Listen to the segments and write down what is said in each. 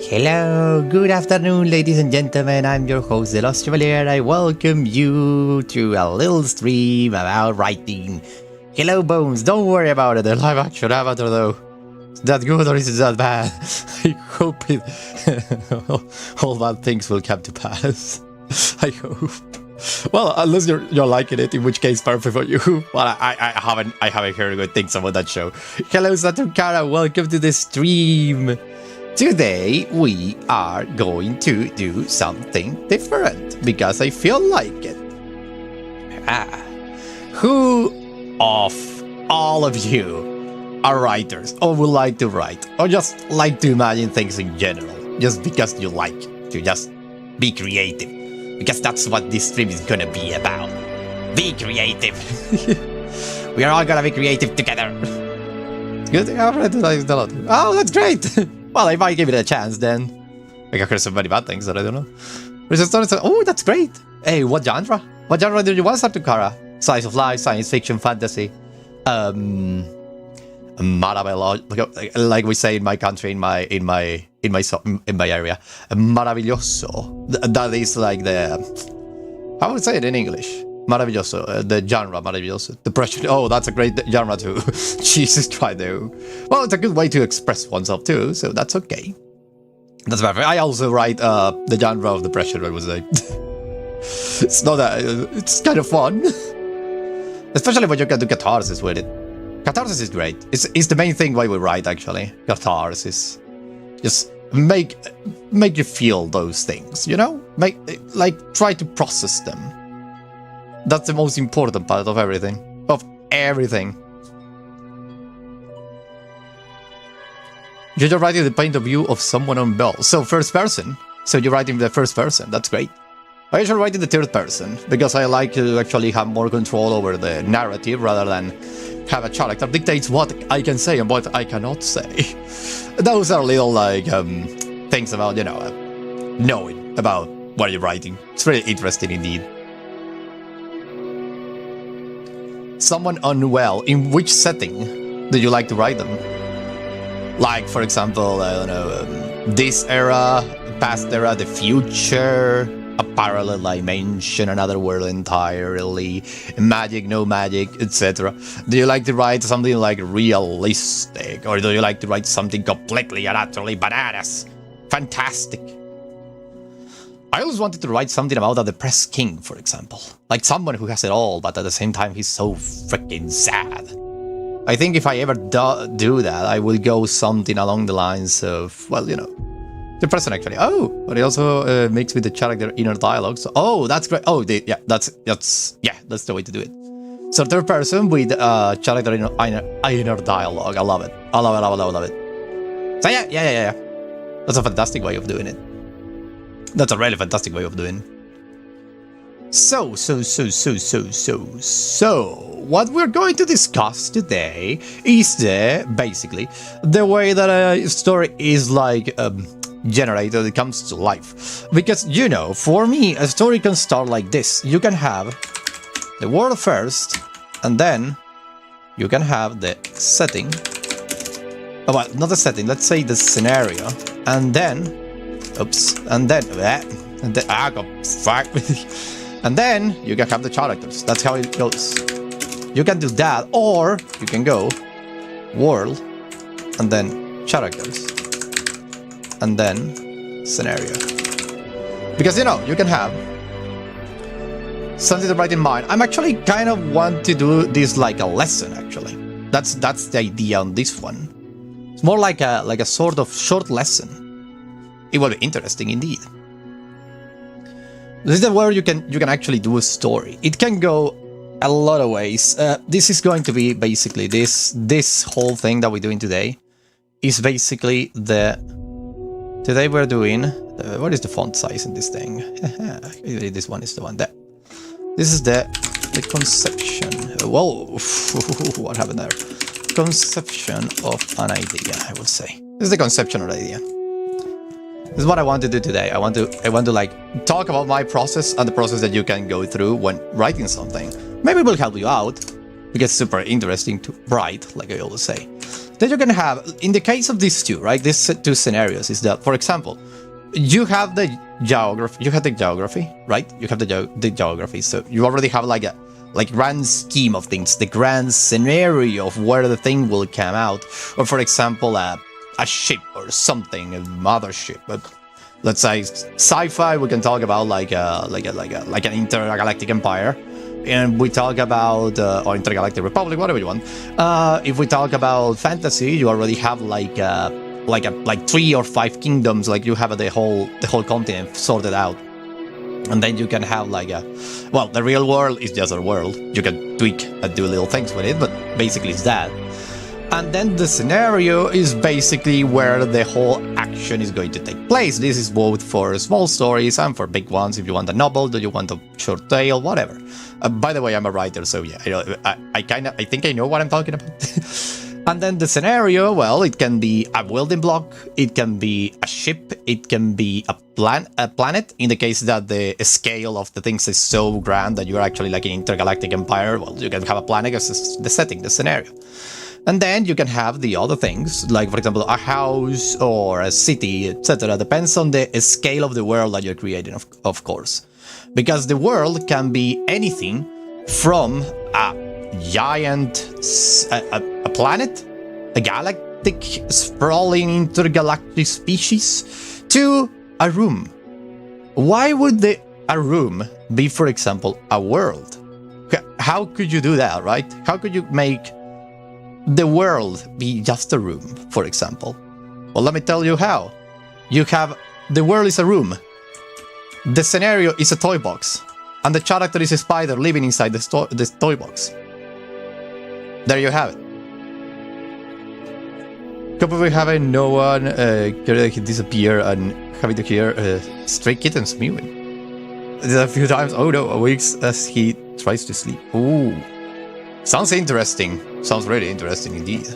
Hello, good afternoon, ladies and gentlemen. I'm your host, The Lost Chevalier. I welcome you to a little stream about writing. Hello, Bones. Don't worry about it. The live action avatar, though, is that good or is it that bad? I hope it all bad things will come to pass. I hope. Well, unless you're liking it, in which case perfect for you. Well, I haven't heard good things about that show. Hello, Saturkara. Welcome to the stream. Today we are going to do something different because I feel like it. Who of all of you are writers or would like to write or just like to imagine things in general just because you like to just be creative? Because that's what this stream is gonna be about. Be creative. We are all gonna be creative together. Good thing I've read it a lot. Oh, that's great. Well, if I give it a chance, then I can hear so many bad things that I don't know. Oh, that's great. Hey, what genre? What genre do you want, Satukara? Slice of life, science fiction, fantasy, maravilloso, like we say in my country, in my area, maravilloso. That is like the, how would say it in English? Maravilloso, the genre maravilloso. Depression. Oh, that's a great genre too. Jesus Christ, though. Well, it's a good way to express oneself too, so that's okay. That's perfect. I also write the genre of depression, I would say. It's not that. It's kind of fun, especially when you can do catharsis with it. Catharsis is great. It's the main thing why we write, actually. Catharsis. Just make you feel those things, you know? Try to process them. That's the most important part of everything. Of everything. You're writing the point of view of someone on Bell. So first person. So you're writing the first person. That's great. I usually write in the third person because I like to actually have more control over the narrative rather than have a character dictates what I can say and what I cannot say. Those are little like things about, you know, knowing about what you're writing. It's really interesting indeed. Someone unwell, in which setting do you like to write them? Like, for example, I don't know, this era, past era, the future, a parallel dimension, another world entirely, magic, no magic, etc. Do you like to write something like realistic, or do you like to write something completely and utterly bananas? Fantastic. I always wanted to write something about a depressed king, for example. Like someone who has it all, but at the same time he's so freaking sad. I think if I ever do that, I will go something along the lines of, well, you know, depression actually. Oh, but it also makes with the character inner dialogue. So, oh, that's great. Oh, yeah, that's the way to do it. So third person with character inner dialogue. I love it. I love it. So yeah. That's a fantastic way of doing it. That's a really fantastic way of doing it. So, what we're going to discuss today is basically the way that a story is like generated, it comes to life. Because, you know, for me, a story can start like this. You can have the world first, and then you can have the setting. Oh, well, not the setting, let's say the scenario, and then and then you can have the characters. That's how it goes. You can do that, or you can go world, and then characters, and then scenario. Because, you know, you can have something to write in mind. I'm actually kind of want to do this like a lesson, actually. That's the idea on this one. It's more like a sort of short lesson. It will be interesting indeed. This is where you can actually do a story. It can go a lot of ways. This is going to be basically this whole thing that we're doing today is basically today we're doing what is the font size in this thing? This one is the one there. This is the conception. Whoa, what happened there? Conception of an idea, I would say. This is the conception of an idea. This is what I want to do today. I want to like talk about my process and the process that you can go through when writing something. Maybe it will help you out because it's super interesting to write, like I always say. then you're gonna have, in the case of these two, right? These two scenarios is that, for example, you have the geography, right? You have the geography, so you already have like a grand scheme of things, the grand scenario of where the thing will come out, or for example, a ship or something, a mothership. But let's say sci-fi, we can talk about like an intergalactic empire. And we talk about or intergalactic republic, whatever you want. If we talk about fantasy, you already have like 3 or 5 kingdoms. Like you have the whole continent sorted out, and then you can have like the real world is just a world. You can tweak and do little things with it, but basically it's that. And then the scenario is basically where the whole action is going to take place. This is both for small stories and for big ones. If you want a novel, do you want a short tale, whatever. By the way, I'm a writer, so yeah, I think I know what I'm talking about. And then the scenario, well, it can be a building block, it can be a ship, it can be a planet. In the case that the scale of the things is so grand that you're actually like an intergalactic empire, well, you can have a planet as the setting, the scenario. And then you can have the other things, like for example, a house or a city, etc. Depends on the scale of the world that you're creating, of course. Because the world can be anything from a giant a planet, a galactic sprawling intergalactic species, to a room. Why would a room be, for example, a world? How could you do that, right? How could you make the world be just a room, for example? Well, let me tell you how. You have the world is a room, the scenario is a toy box, and the character is a spider living inside the toy box. There you have it. Probably having no one disappear and having to hear stray kittens mewing. A few times, oh no, awakes as he tries to sleep. Ooh. Sounds interesting. Sounds really interesting indeed.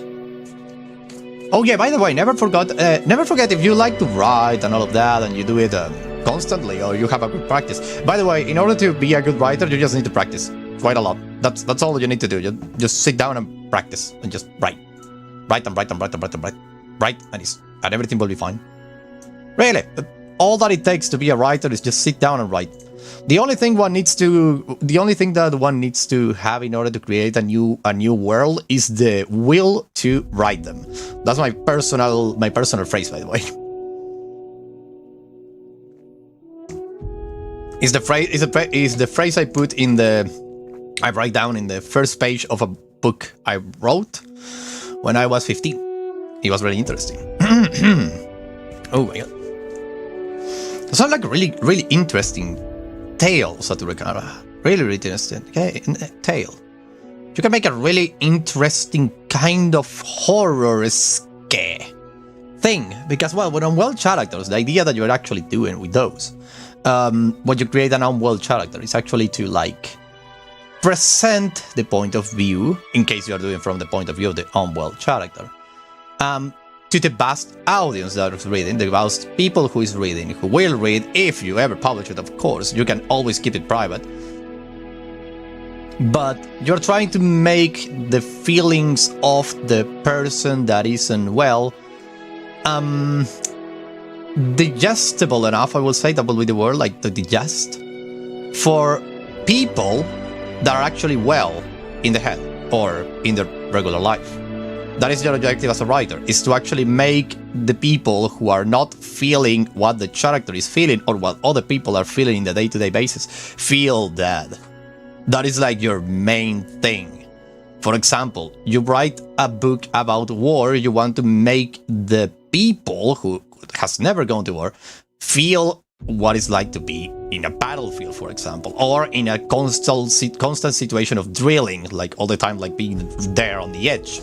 Oh yeah, by the way, never forget if you like to write and all of that, and you do it constantly, or you have a good practice. By the way, in order to be a good writer, you just need to practice quite a lot. That's all you need to do. Just sit down and practice, and just write, and everything will be fine. Really, all that it takes to be a writer is just sit down and write. The only thing that one needs to have in order to create a new world is the will to write them. That's my personal phrase, by the way. Is the phrase I put in I write down in the first page of a book I wrote when I was 15. It was really interesting. Oh my god. It sounds like a really interesting tale, Saturikara. Really interesting. Okay, tale. You can make a really interesting kind of horror scare thing, because well, with unwell characters, the idea that you're actually doing with those, when you create an unwell character, is actually to like present the point of view, in case you are doing from the point of view of the unwell character, to the vast audience that is reading, the vast people who is reading, who will read, if you ever publish it, of course. You can always keep it private. But you're trying to make the feelings of the person that isn't well digestible enough, I will say, that will be the word, like to digest, for people that are actually well in the head or in their regular life. That is your objective as a writer, is to actually make the people who are not feeling what the character is feeling or what other people are feeling in the day-to-day basis feel that. That is like your main thing. For example, you write a book about war, you want to make the people who has never gone to war feel what it's like to be in a battlefield, for example, or in a constant situation of drilling, like all the time, like being there on the edge.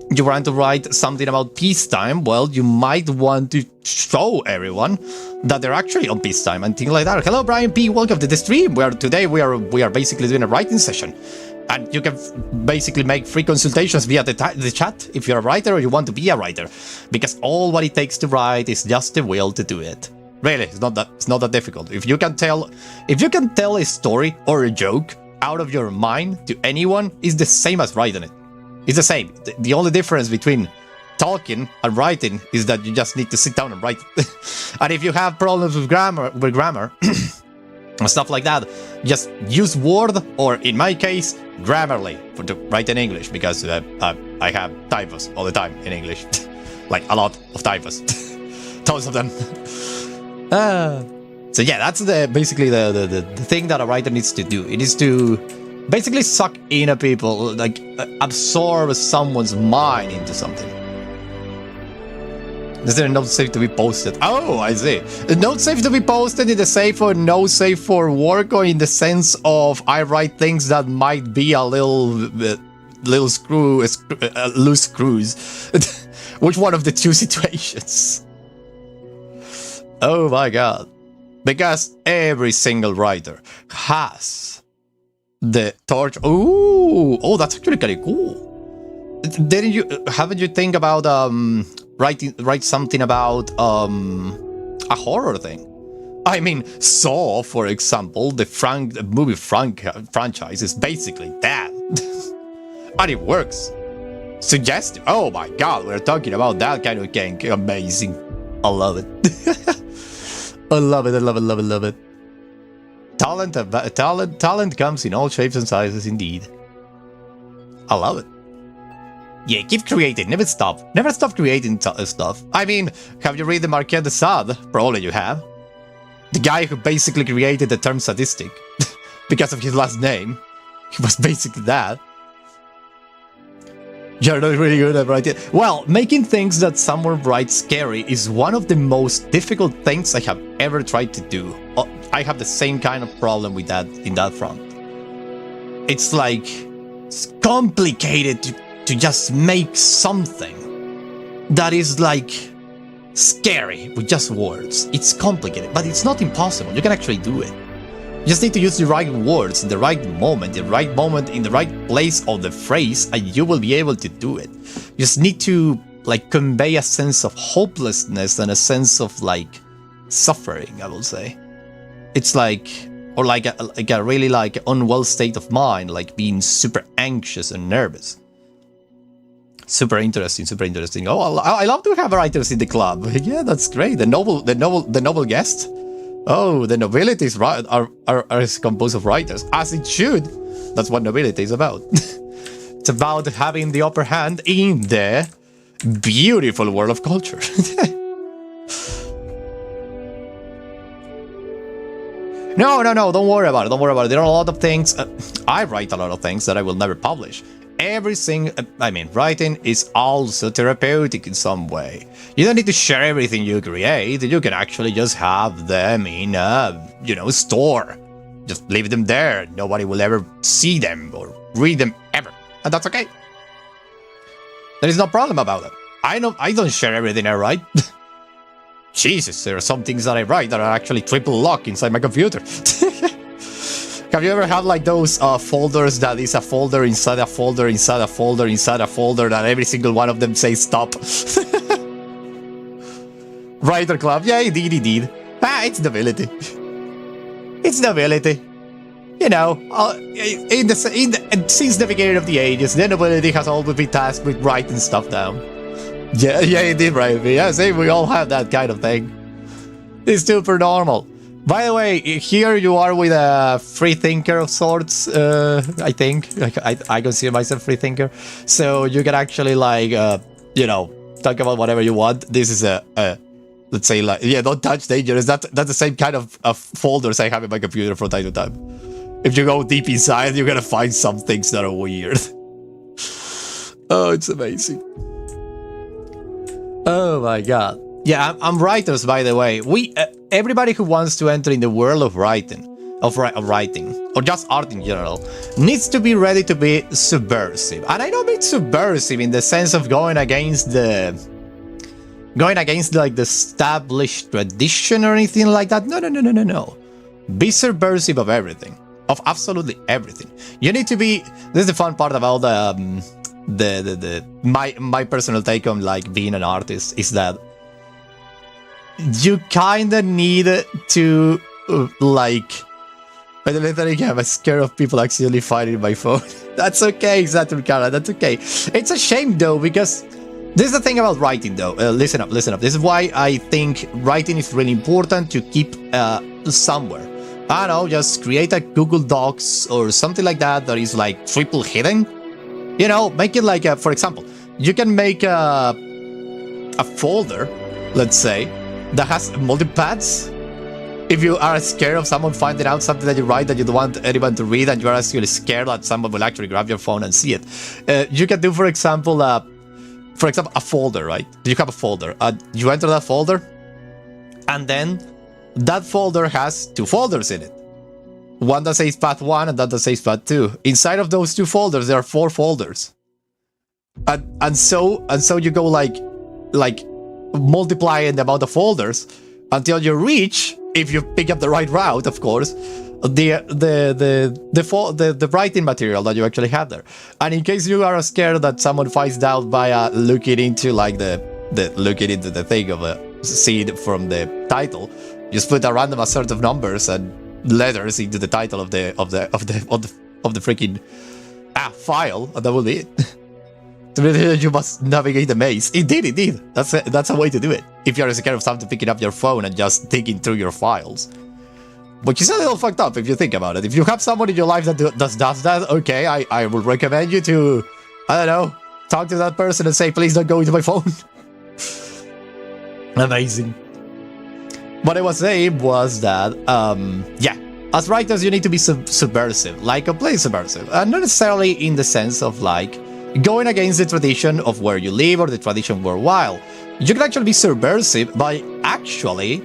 You want to write something about peacetime, well, you might want to show everyone that they're actually on peacetime and things like that. Hello, Brian P. Welcome to the stream, where today we are basically doing a writing session. And you can basically make free consultations via the chat if you're a writer or you want to be a writer. Because all what it takes to write is just the will to do it. Really, it's not that difficult. If you can tell a story or a joke out of your mind to anyone, it's the same as writing it. It's the same. The only difference between talking and writing is that you just need to sit down and write. And if you have problems with grammar and stuff like that, just use Word, or in my case, Grammarly to write in English, because I have typos all the time in English. Like a lot of typos. Tons of them. So yeah, that's basically the thing that a writer needs to do. It needs to basically suck in a people, like absorb someone's mind into something. Is there a note safe to be posted? Oh, I see. A note safe to be posted in the safe or no safe for work, or in the sense of I write things that might be a loose screws. Which one of the two situations? Oh my god. Because every single writer has the torch. Oh, that's actually kind of cool. Haven't you think about write something about a horror thing? I mean, Saw, for example, the movie franchise is basically that. And it works. Suggestive. Oh my god, we're talking about that kind of game. Amazing. I love it. I love it, I love it, love it, love it. Talent comes in all shapes and sizes, indeed. I love it. Yeah, keep creating, never stop. Never stop creating stuff. I mean, have you read the Marquis de Sade? Probably you have. The guy who basically created the term sadistic. Because of his last name. He was basically that. You're not really good at writing. Well, making things that someone writes scary is one of the most difficult things I have ever tried to do. I have the same kind of problem with that in that front. It's like, it's complicated to just make something that is like scary with just words. It's complicated, but it's not impossible. You can actually do it. You just need to use the right words in the right moment, in the right place of the phrase, and you will be able to do it. You just need to like convey a sense of hopelessness and a sense of like suffering, I will say. It's like, or like a really like unwell state of mind, like being super anxious and nervous. Super interesting, super interesting. Oh, I love to have writers in the club. Yeah, that's great. The noble guest. Oh, the nobility is are composed of writers, as it should. That's what nobility is about. It's about having the upper hand in the beautiful world of culture. No, don't worry about it. Don't worry about it. There are a lot of things. I write a lot of things that I will never publish. Writing is also therapeutic in some way. You don't need to share everything you create. You can actually just have them in a, store. Just leave them there. Nobody will ever see them or read them ever. And that's okay. There is no problem about it. I don't share everything I write. Jesus, there are some things that I write that are actually triple lock inside my computer. Have you ever had like those folders that is a folder inside a folder inside a folder inside a folder that every single one of them says stop? Writer club, yeah, indeed. It's nobility. It's nobility. Since the beginning of the ages, the nobility has always been tasked with writing stuff down. Yeah, indeed, right. Yeah, see, we all have that kind of thing. It's super normal. By the way, here you are with a free thinker of sorts, I think. I consider myself free thinker. So you can actually, like, talk about whatever you want. This is let's say, like, yeah, don't touch dangerous. That's the same kind of folders I have in my computer from time to time. If you go deep inside, you're gonna find some things that are weird. Oh, it's amazing. Oh my god. Yeah, I'm writers, by the way. Everybody who wants to enter in the world of writing, or just art in general, needs to be ready to be subversive. And I don't mean subversive in the sense of going against like the established tradition or anything like that. No. Be subversive of everything, of absolutely everything. You need to be. This is the fun part about my personal take on like being an artist is that you kind of need to like But literally, I'm scared of people accidentally finding my phone. That's okay, exactly, Cara. That's okay. It's a shame though, because this is the thing about writing though. Listen up, listen up. This is why I think writing is really important to keep somewhere. I don't know, just create a Google Docs or something like that is like triple hidden. You know, make it like, for example, you can make a folder, let's say, that has multi-pads. If you are scared of someone finding out something that you write that you don't want anyone to read, and you are actually scared that someone will actually grab your phone and see it, you can do, for example, a folder, right? You have a folder. You enter that folder, and then that folder has 2 folders in it. One that says path 1 and that says path 2. Inside of those 2 folders, there are 4 folders. And so you go like multiplying the amount of folders until you reach, if you pick up the right route, of course, the writing material that you actually have there. And in case you are scared that someone finds out by looking into like looking into the thing of a seed from the title, just put a random assert of numbers and letters into the title of the freaking file, and that will be it. You must navigate the maze. Indeed. That's a way to do it. If you're scared of someone picking up your phone and just digging through your files. Which is a little fucked up if you think about it. If you have someone in your life that does that, okay, I would recommend you to, I don't know, talk to that person and say, please don't go into my phone. Amazing. What I was saying was that, as writers, you need to be subversive, like completely subversive. And not necessarily in the sense of like, going against the tradition of where you live or the tradition worldwide. You can actually be subversive by actually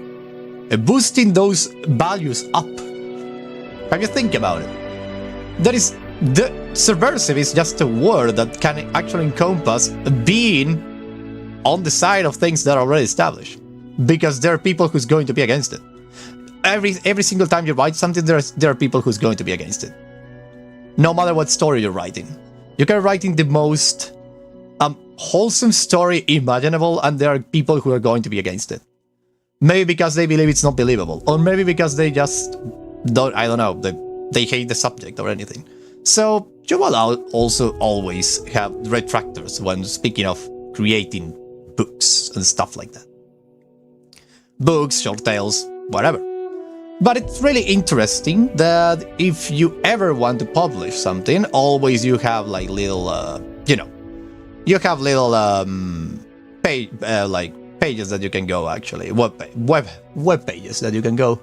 boosting those values up. Have you think about it? Subversive is just a word that can actually encompass being on the side of things that are already established. Because there are people who's going to be against it. Every single time you write something, there are people who's going to be against it. No matter what story you're writing. You can write in the most wholesome story imaginable, and there are people who are going to be against it. Maybe because they believe it's not believable, or maybe because they just don't, I don't know, they hate the subject or anything. So you will also always have retractors when speaking of creating books and stuff like that. Books, short tales, whatever. But it's really interesting that if you ever want to publish something, always you have like little, you have little pages that you can go actually, web pages that you can go.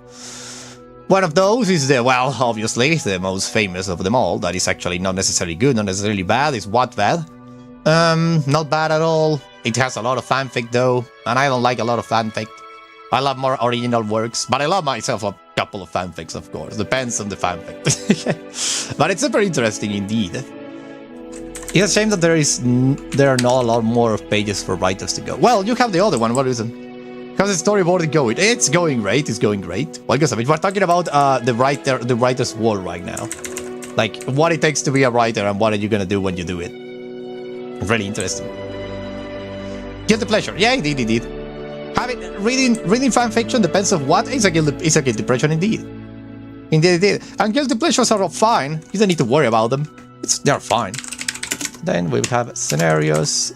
One of those is obviously the most famous of them all. That is actually not necessarily good, not necessarily bad. Is Wattpad. Not bad at all. It has a lot of fanfic though, and I don't like a lot of fanfic. I love more original works, but I love myself a couple of fanfics, of course. Depends on the fanfic. But it's super interesting indeed. It's a shame that there are not a lot more pages for writers to go. Well, you have the other one. What is it? How's the storyboard going? It's going great. It's going great. Well, because we're talking about the writer's world right now. Like what it takes to be a writer and what are you gonna do when you do it. Really interesting. Guilty pleasure. Yeah, indeed. Reading fan fiction depends on what. It's a guilty pleasure indeed. Indeed. And guilty pleasures are fine. You don't need to worry about them. They're fine. Then we have scenarios.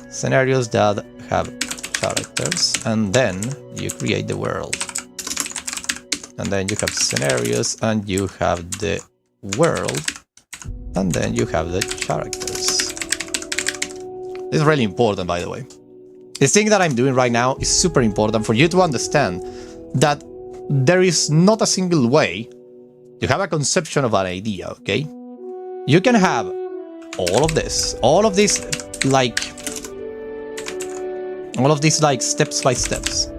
Scenarios that have characters, and then you create the world. And then you have scenarios, and you have the world, and then you have the characters. This is really important, by the way. This thing that I'm doing right now is super important for you to understand that there is not a single way. You have a conception of an idea, okay? You can have all of this like steps by steps.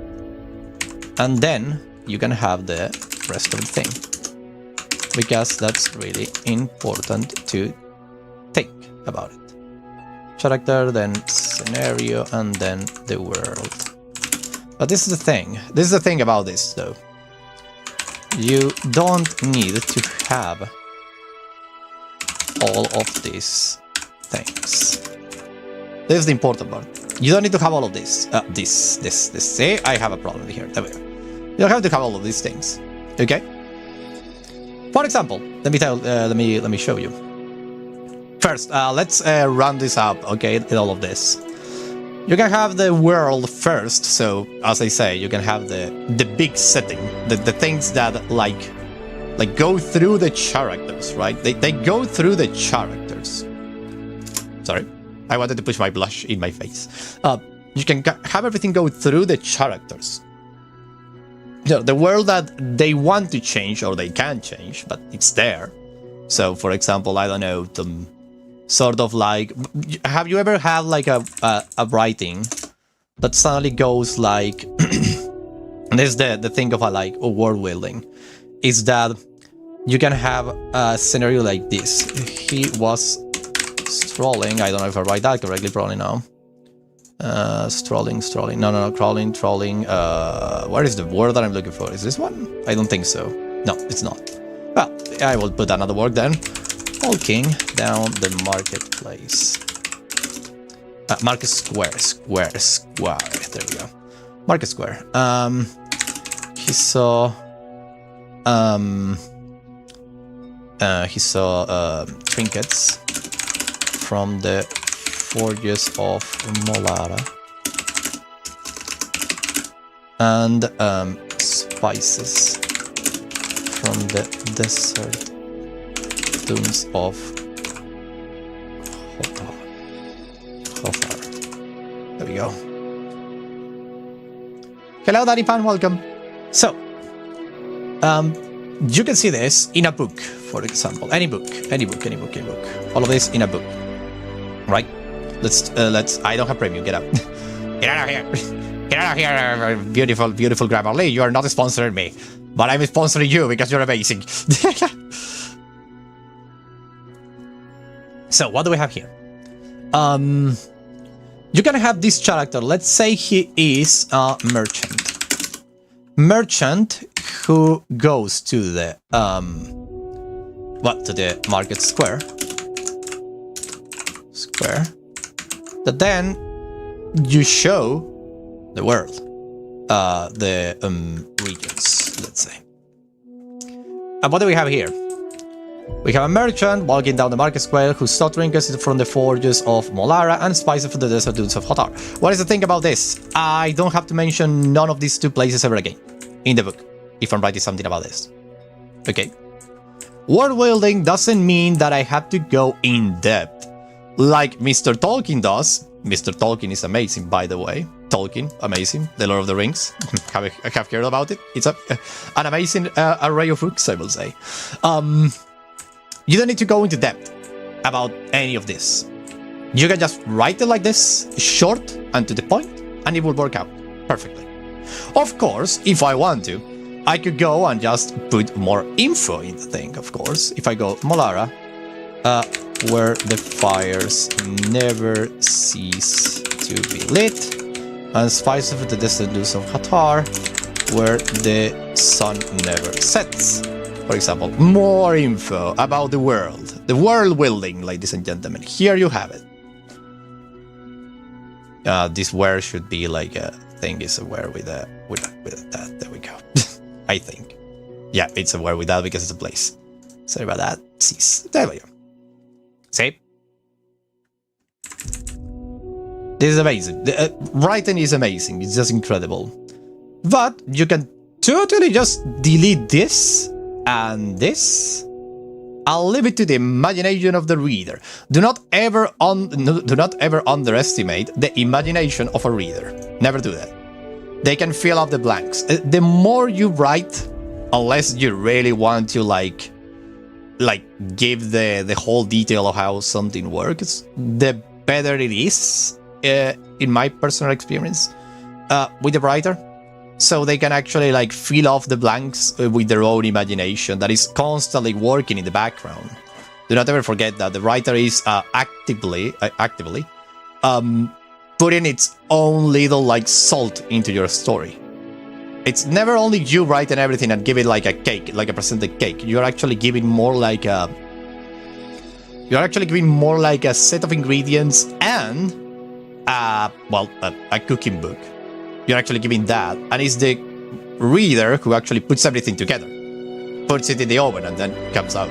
And then you can have the rest of the thing. Because that's really important to think about it. Character, then scenario, and then the world. But this is the thing. This is the thing about this, though. You don't need to have all of these things. This is the important part. You don't need to have all of this. This. See, I have a problem here. There we go. You don't have to have all of these things. Okay? For example, let me show you. First, let's run this up, okay, in all of this. You can have the world first, so as I say, you can have the big setting, the things that like go through the characters, right? They go through the characters. Sorry, I wanted to push my blush in my face. You can have everything go through the characters. You know, the world that they want to change or they can change, but it's there. So, for example, I don't know, sort of like, have you ever had like a writing that suddenly goes like, this is the thing of a world building, is that you can have a scenario like this. He was strolling, I don't know if I write that correctly, probably now. Strolling, no, crawling, trolling, where is the word that I'm looking for? Is this one? I don't think so. No, it's not. Well, I will put another word then. Walking down the marketplace. Market square. There we go. Market square. He saw trinkets from the forges of Molara and spices from the desert dunes of Hothar. There we go. Hello, Danny Pan, welcome. So, you can see this in a book, for example. Any book. All of this in a book, right? Let's. I don't have premium. Get out. Get out of here. Get out of here. Beautiful Grammarly. You are not sponsoring me, but I'm sponsoring you because you're amazing. So what do we have here? You can have this character. Let's say he is a merchant. Merchant who goes to the to the market square. That then you show the world, the regions, let's say. And what do we have here? We have a merchant walking down the market square who saw trinkets from the forges of Molara and spices from the desert dunes of Hothar. What is the thing about this? I don't have to mention none of these two places ever again in the book, if I'm writing something about this. Okay. World building doesn't mean that I have to go in depth like Mr. Tolkien does. Mr. Tolkien is amazing, by the way. Tolkien, amazing. The Lord of the Rings. I have heard about it. It's an amazing array of books, I will say. You don't need to go into depth about any of this. You can just write it like this, short and to the point, and it will work out perfectly. Of course, if I want to, I could go and just put more info in the thing, of course. If I go Molara, where the fires never cease to be lit, and spices of the desert dunes of Hothar, where the sun never sets. For example, more info about the world building, ladies and gentlemen. Here you have it. This where should be like a thing is a where with that. There we go. I think. Yeah, it's a where with that because it's a place. Sorry about that. Cease. There we go. See? This is amazing. The writing is amazing. It's just incredible. But you can totally just delete this and this. I'll leave it to the imagination of the reader. Do not ever underestimate the imagination of a reader. Never do that. They can fill up the blanks. The more you write, unless you really want to like give the whole detail of how something works, the better it is, in my personal experience, with the writer. So they can actually like fill off the blanks with their own imagination that is constantly working in the background. Do not ever forget that the writer is actively putting its own little like salt into your story. It's never only you writing everything and give it like a cake, like a presented cake. You're actually giving more like a set of ingredients and a cooking book. You're actually giving that, and it's the reader who actually puts everything together. puts it in the oven and then comes out.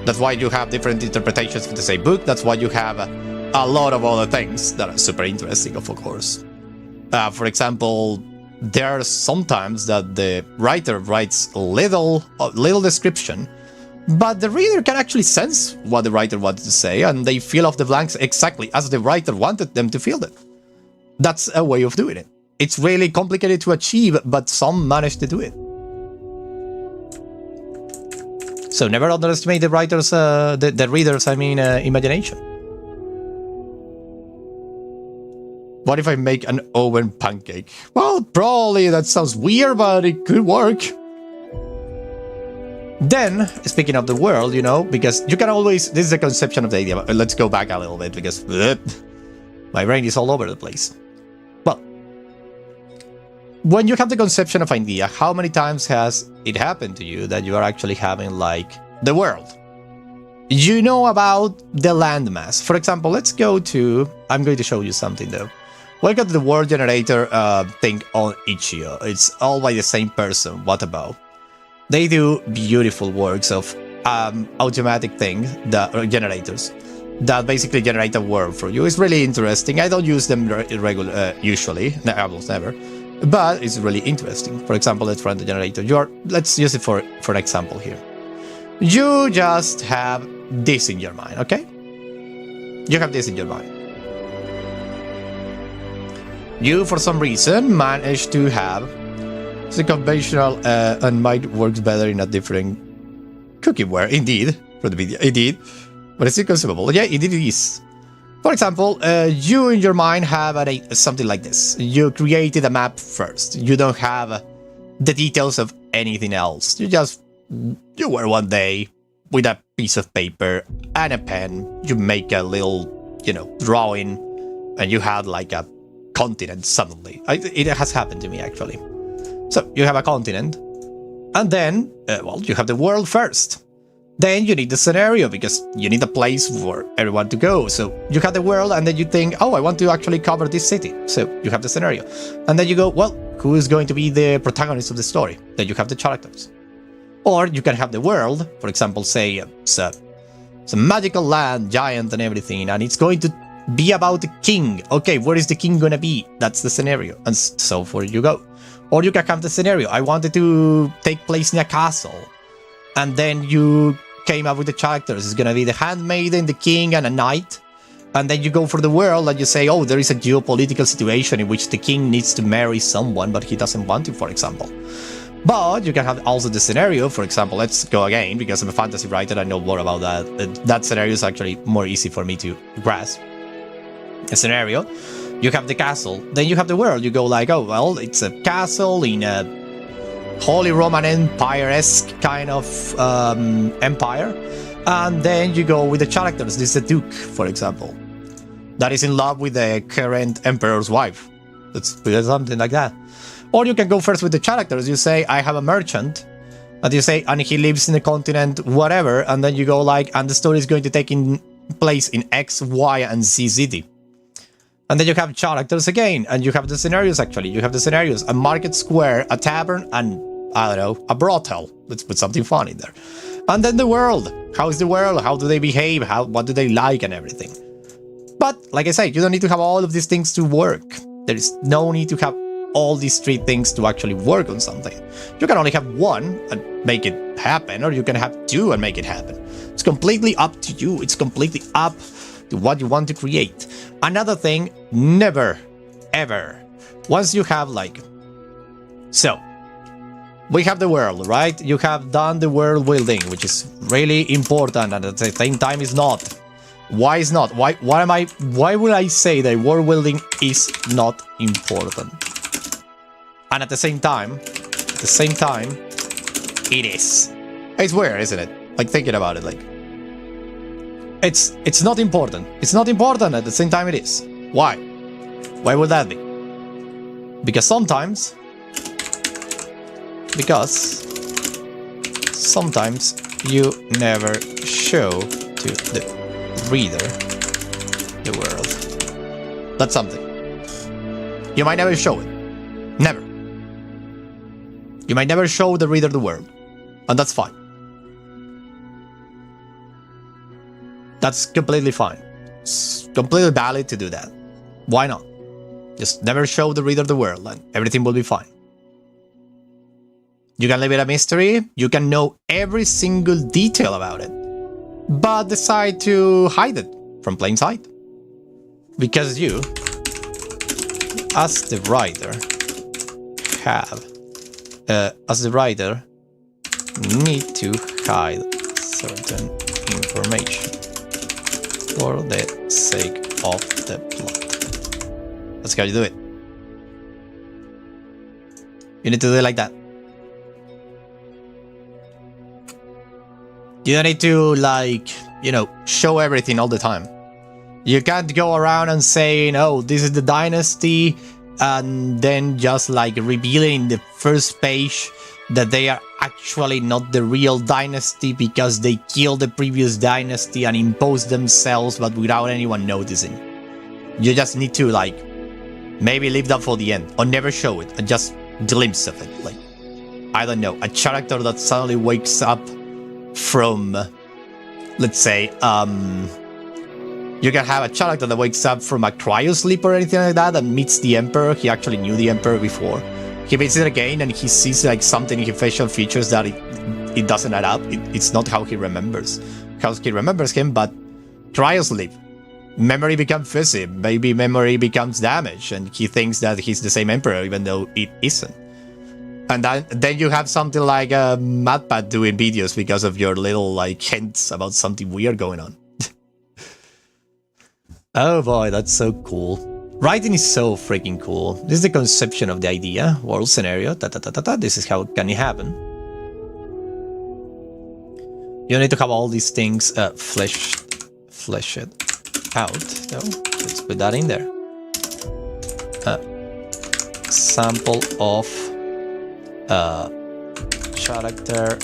That's why you have different interpretations of the same book. That's why you have a lot of other things that are super interesting, of course. For example, there are sometimes that the writer writes little description, but the reader can actually sense what the writer wanted to say, and they fill off the blanks exactly as the writer wanted them to fill it. That's a way of doing it. It's really complicated to achieve, but some manage to do it. So never underestimate the writers, the readers, imagination. What if I make an oven pancake? Well, probably that sounds weird, but it could work. Then, speaking of the world, you know, because you can always... This is the conception of the idea. Let's go back a little bit, because my brain is all over the place. Well, when you have the conception of idea, how many times has it happened to you that you are actually having, like, the world? You know about the landmass. For example, let's go to... I'm going to show you something, though. Welcome to the world generator thing on Itch.io. It's all by the same person, What About. They do beautiful works of automatic things, generators, that basically generate a world for you. It's really interesting. I don't use them usually, almost never, but it's really interesting. For example, let's run the generator. Let's use it for an example here. You just have this in your mind, okay? You have this in your mind. You, for some reason, managed to have the conventional and might works better in a different cookieware, indeed, for the video, indeed, but it's still consumable. Yeah, indeed it is. For example, you in your mind have something like this. You created a map first. You don't have the details of anything else. You were one day with a piece of paper and a pen. You make a little, you know, drawing, and you had like a continent suddenly. It has happened to me, actually. So you have a continent, and then, well, you have the world first. Then you need the scenario, because you need a place for everyone to go. So you have the world, and then you think, oh, I want to actually cover this city. So you have the scenario. And then you go, well, who is going to be the protagonist of the story? Then you have the characters. Or you can have the world, for example, say, it's a magical land, giant and everything, and it's going to be about the king. Okay, where is the king gonna be? That's the scenario. And so forth you go. Or you can have the scenario. I wanted to take place in a castle. And then you came up with the characters. It's gonna be the handmaiden, the king, and a knight. And then you go for the world and you say, oh, there is a geopolitical situation in which the king needs to marry someone, but he doesn't want to, for example. But you can have also the scenario. For example, let's go again, because I'm a fantasy writer, I know more about that. That scenario is actually more easy for me to grasp. A scenario, you have the castle, then you have the world. You go like, oh, well, it's a castle in a Holy Roman Empire-esque kind of empire. And then you go with the characters. This is the Duke, for example, that is in love with the current emperor's wife. That's something like that. Or you can go first with the characters. You say, I have a merchant, and you say, and he lives in the continent, whatever. And then you go like, and the story is going to take place in X, Y, and Z city. And then you have characters again, and you have the scenarios, actually. You have the scenarios, a market square, a tavern, and, I don't know, a brothel. Let's put something fun in there. And then the world. How is the world? How do they behave? What do they like and everything? But, like I said, you don't need to have all of these things to work. There is no need to have all these three things to actually work on something. You can only have one and make it happen, or you can have two and make it happen. It's completely up to you. It's completely up to what you want to create. Another thing, never, ever, once you have like... So, we have the world, right? You have done the world building, which is really important, and at the same time is not. Why is not? Why would I say that world building is not important? And at the same time, it is. It's weird, isn't it? Like, thinking about it, like... It's not important. It's not important, at the same time it is. Why? Why would that be? Because sometimes you never show to the reader the world. That's something. You might never show it. Never. You might never show the reader the world. And that's fine. That's completely fine. It's completely valid to do that. Why not? Just never show the reader the world and everything will be fine. You can leave it a mystery, you can know every single detail about it, but decide to hide it from plain sight. Because you, as the writer, need to hide certain information for the sake of the plot. That's how you do it. You need to do it like that. You don't need to, like, you know, show everything all the time. You can't go around and saying, oh, this is the dynasty, and then just like revealing in the first page that they are actually not the real dynasty because they killed the previous dynasty and imposed themselves, but without anyone noticing. You just need to, like, maybe leave that for the end, or never show it, and just glimpse of it. Like, I don't know, a character that suddenly wakes up from, let's say, you can have a character that wakes up from a cryo sleep or anything like that and meets the Emperor. He actually knew the Emperor before. He meets it again and he sees like something in his facial features that it doesn't add up. It's not how he remembers. How he remembers him, but cryo sleep. Memory becomes fuzzy. Maybe memory becomes damaged and he thinks that he's the same Emperor even though it isn't. And then you have something like MadPat doing videos because of your little like hints about something weird going on. Oh boy, that's so cool. Writing is so freaking cool. This is the conception of the idea, world scenario, this is how can it happen. You need to have all these things flesh it out. No, let's put that in there. Sample of character,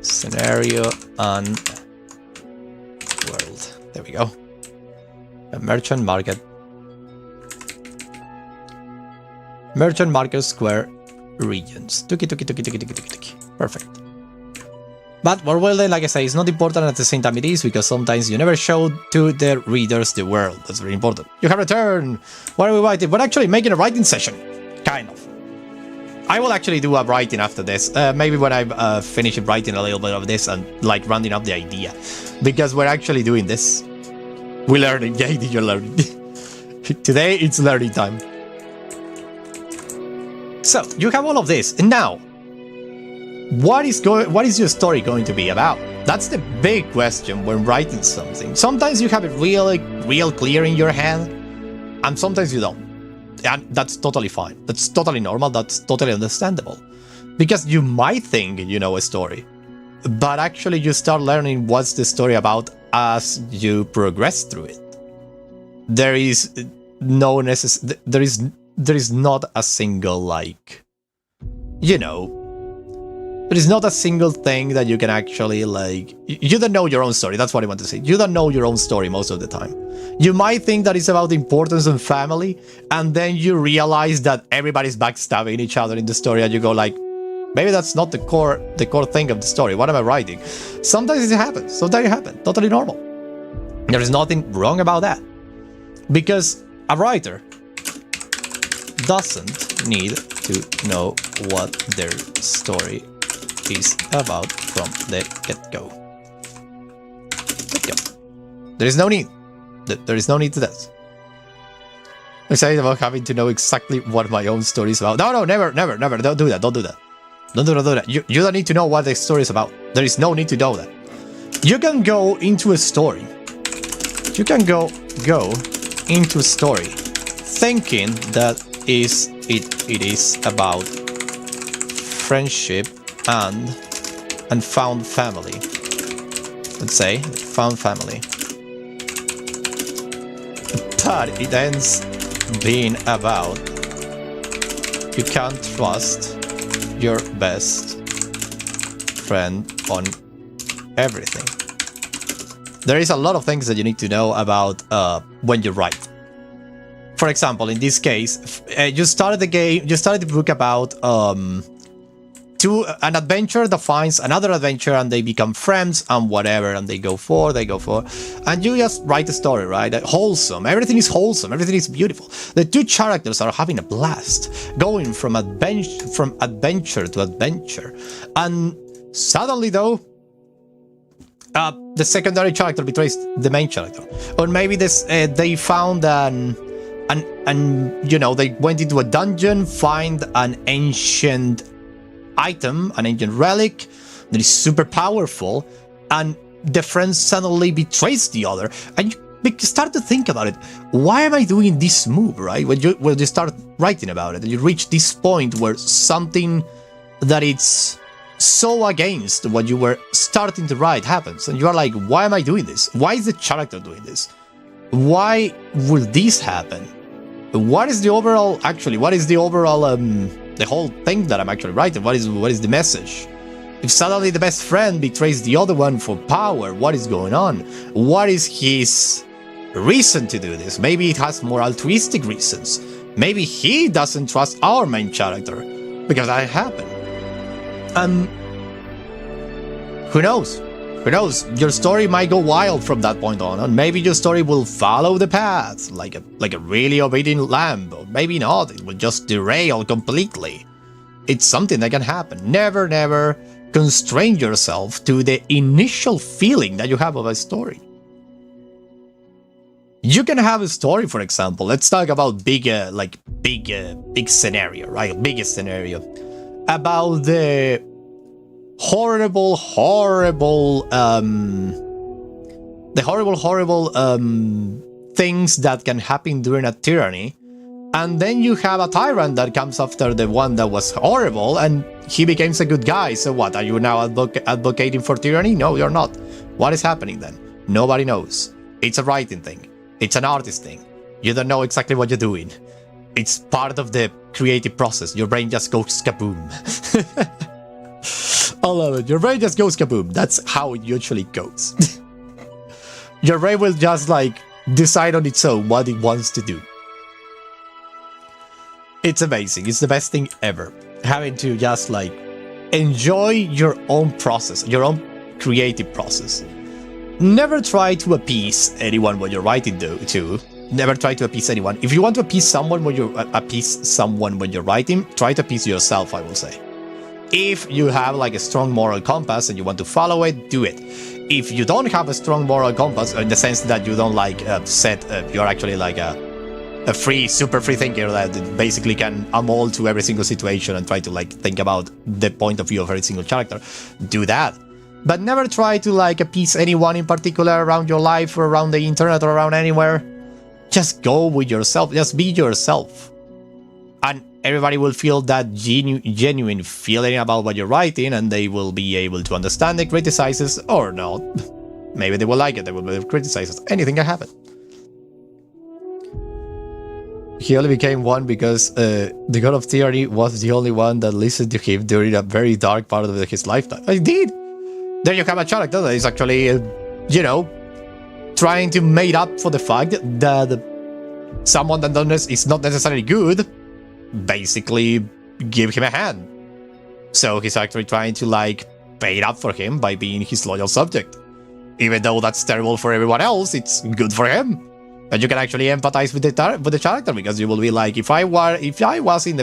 scenario, and world. There we go. A merchant market. Merchant market square regions. Tuki. Perfect. But world building, like I say, is not important at the same time it is, because sometimes you never show to the readers the world. That's very important. You have returned. What are we writing? We're actually making a writing session. Kind of. I will actually do a writing after this. Maybe when I finish writing a little bit of this and like rounding up the idea. Because we're actually doing this. We're learning. Yeah, you're learning. Today it's learning time. So you have all of this, and now, what is your story going to be about? That's the big question when writing something. Sometimes you have it real clear in your head, and sometimes you don't. And that's totally fine. That's totally normal. That's totally understandable. Because you might think you know a story, but actually you start learning what's the story about as you progress through it. There is no there is not a single, like, you know, there is not a single thing that you can actually, like, you don't know your own story. That's what I want to say. You don't know your own story most of the time. You might think that it's about importance and family, and then you realize that everybody's backstabbing each other in the story, and you go like, maybe that's not the core thing of the story. What am I writing? Sometimes it happens. Sometimes it happens. Totally normal. There is nothing wrong about that. Because a writer doesn't need to know what their story is about from the get-go. There is no need. There is no need to that. I'm excited about having to know exactly what my own story is about. No, never. Don't do that. Don't do that. Don't do that. You don't need to know what the story is about. There is no need to know that. You can go into a story. You can go into a story thinking that it is about friendship and found family. Let's say found family. But it ends being about you can't trust your best friend on everything. There is a lot of things that you need to know about when you write. For example, in this case, you started the book about to an adventure that finds another adventure and they become friends and whatever, and they go for, and you just write a story, right? Wholesome, everything is wholesome, everything is beautiful. The two characters are having a blast, going from adventure to adventure, and suddenly though, the secondary character betrays the main character, or maybe they found you know, they went into a dungeon, find an ancient item, an ancient relic that is super powerful, and the friend suddenly betrays the other, and you start to think about it. Why am I doing this move, right? When you start writing about it, and you reach this point where something that it's so against what you were starting to write happens, and you are like, why am I doing this? Why is the character doing this? Why will this happen? What is the overall, the whole thing that I'm actually writing? What is the message? If suddenly the best friend betrays the other one for power, what is going on? What is his reason to do this? Maybe it has more altruistic reasons. Maybe he doesn't trust our main character, because that happened. Who knows? Who knows? Your story might go wild from that point on, and maybe your story will follow the path, like a really obedient lamb, or maybe not, it will just derail completely. It's something that can happen. Never constrain yourself to the initial feeling that you have of a story. You can have a story, for example, let's talk about big scenario, right? Biggest scenario. About the horrible things that can happen during a tyranny, and then you have a tyrant that comes after the one that was horrible, and he becomes a good guy. So what, are you now advocating for tyranny? No, you're not. What is happening then? Nobody knows. It's a writing thing. It's an artist thing. You don't know exactly what you're doing. It's part of the creative process. Your brain just goes kaboom. I love it. Your brain just goes kaboom. That's how it usually goes. Your brain will just like decide on its own what it wants to do. It's amazing. It's the best thing ever. Having to just like enjoy your own process, your own creative process. Never try to appease anyone when you're writing to. Never try to appease anyone. If you want to appease someone when you're writing, try to appease yourself, I will say. If you have like a strong moral compass and you want to follow it, do it. If you don't have a strong moral compass, in the sense that you don't like you're actually like a super free thinker that basically can amold to every single situation and try to like think about the point of view of every single character, do that. But never try to like appease anyone in particular around your life or around the internet or around anywhere. Just go with yourself, just be yourself. And everybody will feel that genuine feeling about what you're writing, and they will be able to understand the criticizes or not. Maybe they will like it, they will criticize it. Anything can happen. He only became one because the god of tyranny was the only one that listened to him during a very dark part of his lifetime. I did! There you have a character that is actually, you know, trying to make up for the fact that someone that is not necessarily good basically give him a hand. So he's actually trying to like pay it up for him by being his loyal subject. Even though that's terrible for everyone else, it's good for him. And you can actually empathize with the character, because you will be like, if I was in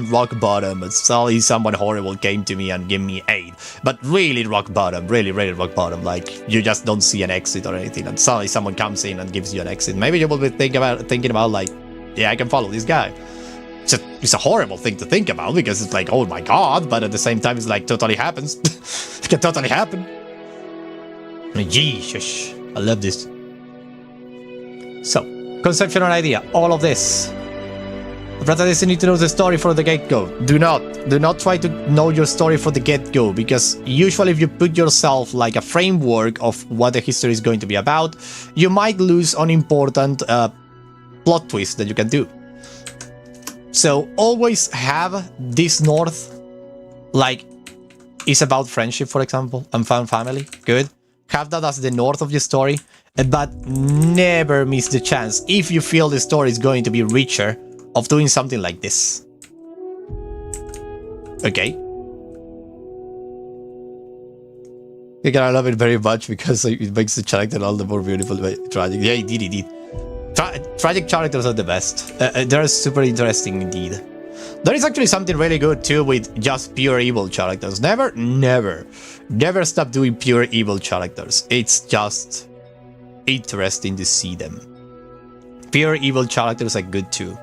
rock bottom and suddenly someone horrible came to me and gave me aid, but really rock bottom, really rock bottom, like you just don't see an exit or anything, and suddenly someone comes in and gives you an exit, maybe you will be thinking about like, yeah, I can follow this guy. It's a horrible thing to think about, because it's like, oh my god, but at the same time it's like totally happens. It can totally happen. Jesus, I love this. So, conception and idea, all of this. The protagonist need to know the story for the get-go. Do not try to know your story for the get-go, because usually if you put yourself like a framework of what the history is going to be about, you might lose unimportant plot twist that you can do. So always have this north, like it's about friendship, for example, and found family. Good. Have that as the north of your story, but never miss the chance, if you feel the story is going to be richer, of doing something like this. Okay. Again, I love it very much because it makes the character all the more beautiful. Tragic. Yeah, indeed. Tragic characters are the best. They're super interesting indeed. There is actually something really good too with just pure evil characters. Never stop doing pure evil characters. It's just interesting to see them. Pure evil characters are good too.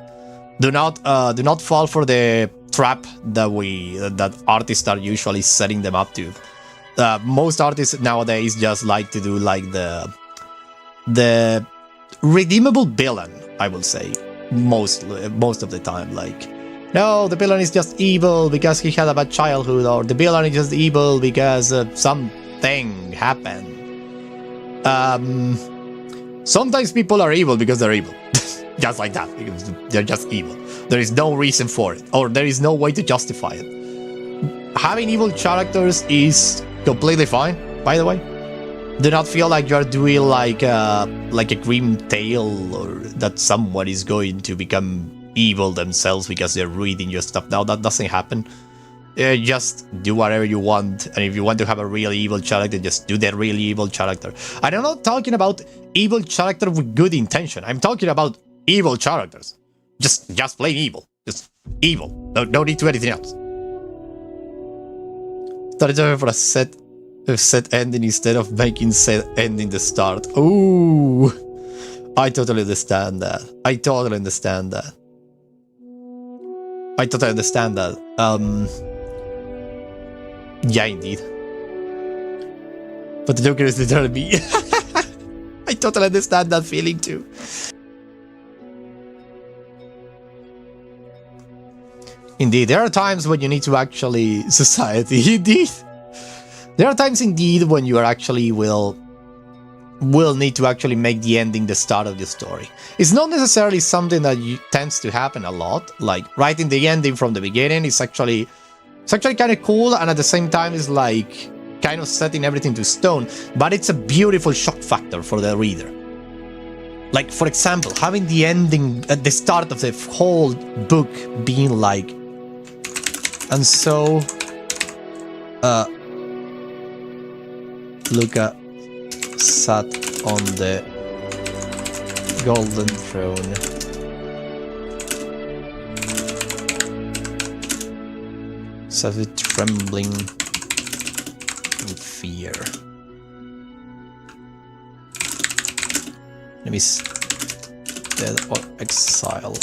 Do not fall for the trap that artists are usually setting them up to. Most artists nowadays just like to do like the redeemable villain, I will say, most of the time. Like, no, the villain is just evil because he had a bad childhood, or the villain is just evil because something happened. Sometimes people are evil because they're evil. Just like that, because they're just evil. There is no reason for it, or there is no way to justify it. Having evil characters is completely fine, by the way. Do not feel like you're doing like a grim tale, or that someone is going to become evil themselves because they're reading your stuff. No, that doesn't happen. Just do whatever you want, and if you want to have a really evil character, just do that really evil character. And I'm not talking about evil character with good intention. I'm talking about evil characters. Just plain evil. Just evil. No need to do anything else. Started for a set ending instead of making set ending the start. Ooh, I totally understand that. I totally understand that. Yeah, indeed. But the Joker is literally me. I totally understand that feeling too. Indeed, there are times when you need to actually... Society, indeed. There are times indeed when you are actually will need to actually make the ending the start of the story. It's not necessarily something that tends to happen a lot. Like, writing the ending from the beginning is actually kind of cool, and at the same time is like kind of setting everything to stone, but it's a beautiful shock factor for the reader. Like, for example, having the ending at the start of the whole book being like, and so Luca sat on the golden throne. Sat trembling in fear. Enemies dead or exile.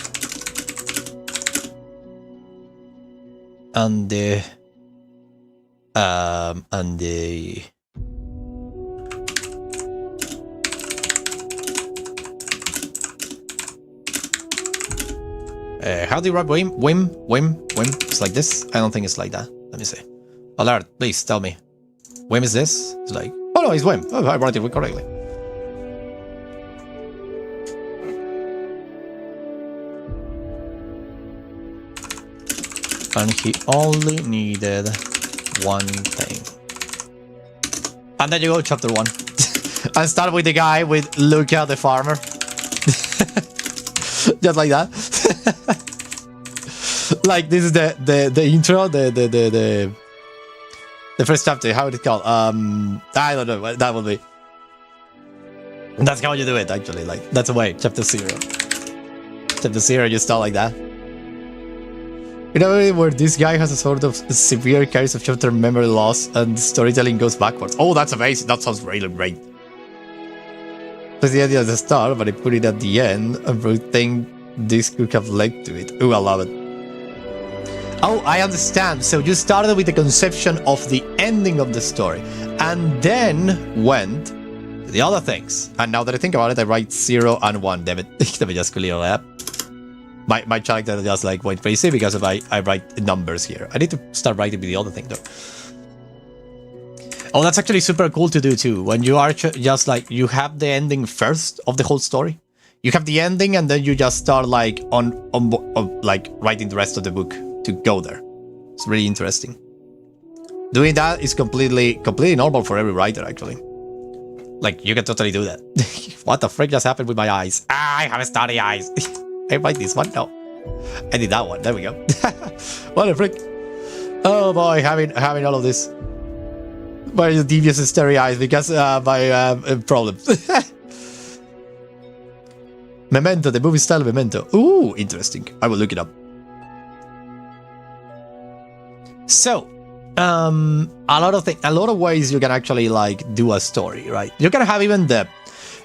And the how do you write whim? It's like this? I don't think it's like that. Let me see. Alert, please tell me. Whim is this? It's like, oh no, it's whim. Oh, I wrote it correctly. And he only needed one thing. And then you go chapter 1. And start with the guy with Luca the farmer. Just like that. Like, this is the intro, the first chapter. How would it call? I don't know what that will be. That's how you do it, actually. Like, that's the way. Chapter 0. Chapter 0, you start like that. You know, where this guy has a sort of severe case of chapter memory loss and storytelling goes backwards. Oh, that's amazing. That sounds really great. That's the idea at the start, but I put it at the end and I think this could have led to it. Ooh, I love it. Oh, I understand. So you started with the conception of the ending of the story and then went to the other things. And now that I think about it, I write 0 and 1. Damn it. Let me just clear that. My character just like went crazy because of I write numbers here. I need to start writing with the other thing though. Oh, that's actually super cool to do too. When you are just like, you have the ending first of the whole story. You have the ending and then you just start like on like writing the rest of the book to go there. It's really interesting. Doing that is completely normal for every writer actually. Like, you can totally do that. What the frick just happened with my eyes? Ah, I have starry eyes. I write this one? No. I did that one. There we go. What the frick? Oh boy, having all of this. My devious and starry eyes because my problems. Memento, the movie style Memento. Ooh, interesting. I will look it up. So, a lot of ways you can actually like do a story, right? You can have even the,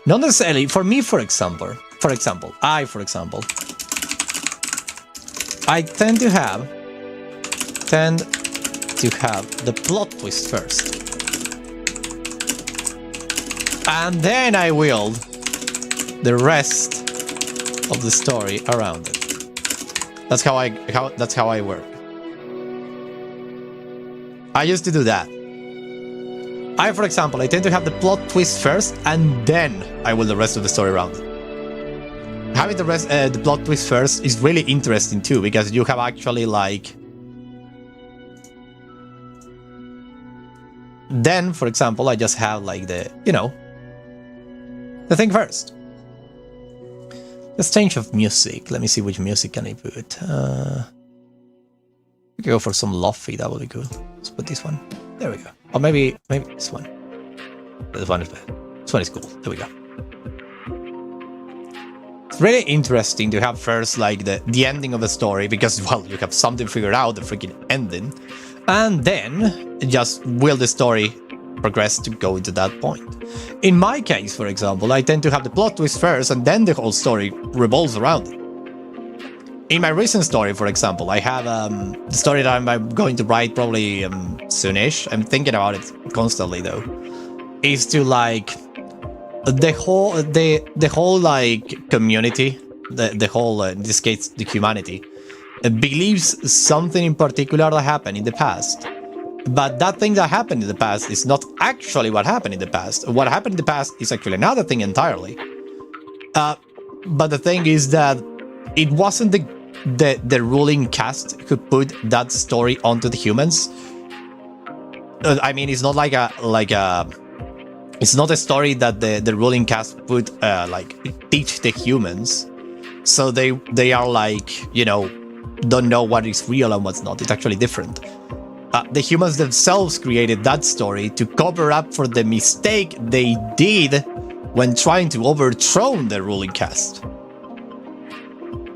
not necessarily for me, for example, I tend to have the plot twist first, and then I will the rest of the story around it. That's how I work. I used to do that. For example, I tend to have the plot twist first, and then I will the rest of the story around it. Having the plot twist first is really interesting too, because you have actually like. Then, for example, I just have like the thing first. Let's change of music. Let me see which music can I put. We can go for some lofi. That would be cool. Let's put this one. There we go. Or maybe this one. This one is bad. This one is cool. There we go. It's really interesting to have first like the ending of the story, because well, you have something figured out, the freaking ending, and then just will the story progress to go into that point. In my case, for example, I tend to have the plot twist first, and then the whole story revolves around it. In my recent story, for example, I have the story that I'm going to write probably soonish. I'm thinking about it constantly though. Is to like the whole like community, the whole in this case the humanity, believes something in particular that happened in the past. But that thing that happened in the past is not actually what happened in the past. What happened in the past is actually another thing entirely. But the thing is that it wasn't the ruling caste who put that story onto the humans. I mean, it's not like it's not a story that the ruling caste put like teach the humans, so they are like don't know what is real and what's not. It's actually different. The humans themselves created that story to cover up for the mistake they did when trying to overthrow the ruling caste.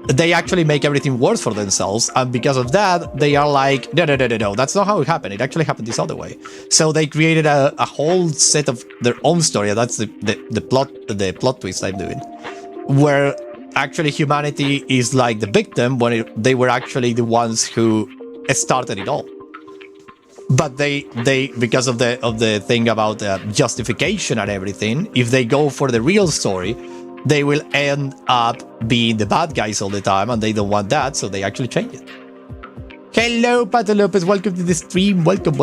They actually make everything worse for themselves, and because of that, they are like, no, that's not how it happened. It actually happened this other way. So they created a whole set of their own story. That's the plot twist I'm doing, where actually humanity is like the victim when they were actually the ones who started it all. But they because of the thing about justification and everything, if they go for the real story, they will end up being the bad guys all the time, and they don't want that, so they actually change it. Hello, Pato Lopez, welcome to the stream. Welcome.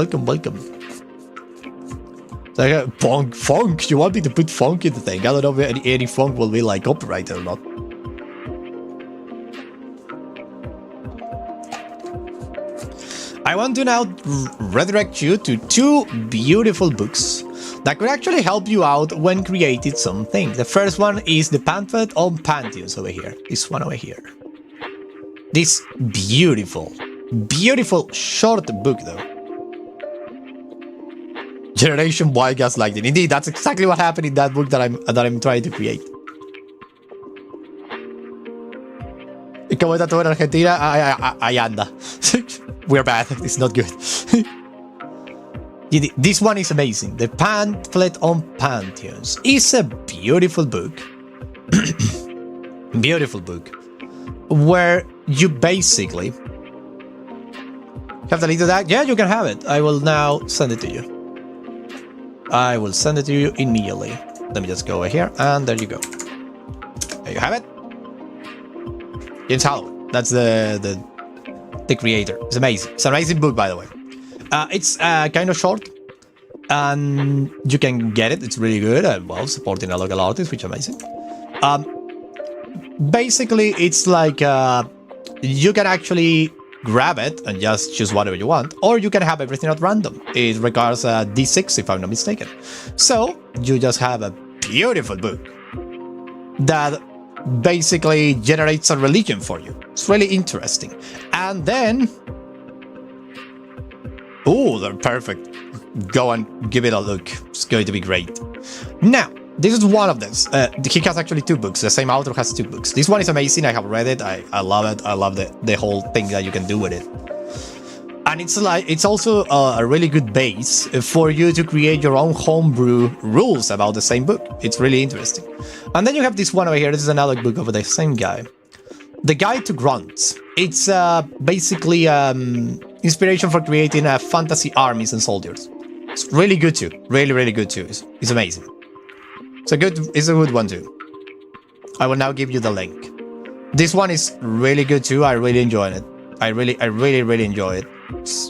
So, funk. You want me to put funk in the thing? I don't know if any funk will be like copyrighted or not. I want to now redirect you to two beautiful books that could actually help you out when creating something. The first one is the pamphlet on Pantheons over here. This one over here. This beautiful short book though. Generation Y gaslighting. Indeed, that's exactly what happened in that book that I'm trying to create. Y como está todo en Argentina, ahí anda. We're bad. It's not good. This one is amazing. The pamphlet on Pantheons is a beautiful book. Beautiful book. Where you basically have the link to that. Yeah, you can have it. I will now send it to you. I will send it to you immediately. Let me just go over here, and there you go. There you have it. James Hallowell. That's the creator. It's amazing. It's an amazing book, by the way. It's kind of short, and you can get it. It's really good. Well, supporting a local artist, which is amazing. Basically, it's like you can actually grab it and just choose whatever you want, or you can have everything at random. It requires a D6, if I'm not mistaken. So you just have a beautiful book that basically generates a religion for you. It's really interesting. And then Oh, they're perfect. Go and give it a look. It's going to be great. Now, this is one of them. He has actually 2 books. The same author has 2 books. This one is amazing. I have read it. I love it. I love the whole thing that you can do with it. And it's also a really good base for you to create your own homebrew rules about the same book. It's really interesting. And then you have this one over here. This is another book of the same guy. The Guide to Grunts. It's basically inspiration for creating fantasy armies and soldiers. It's really good too. Really, really good too. It's amazing. It's a good one too. I will now give you the link. This one is really good too. I really enjoyed it. I really enjoy it.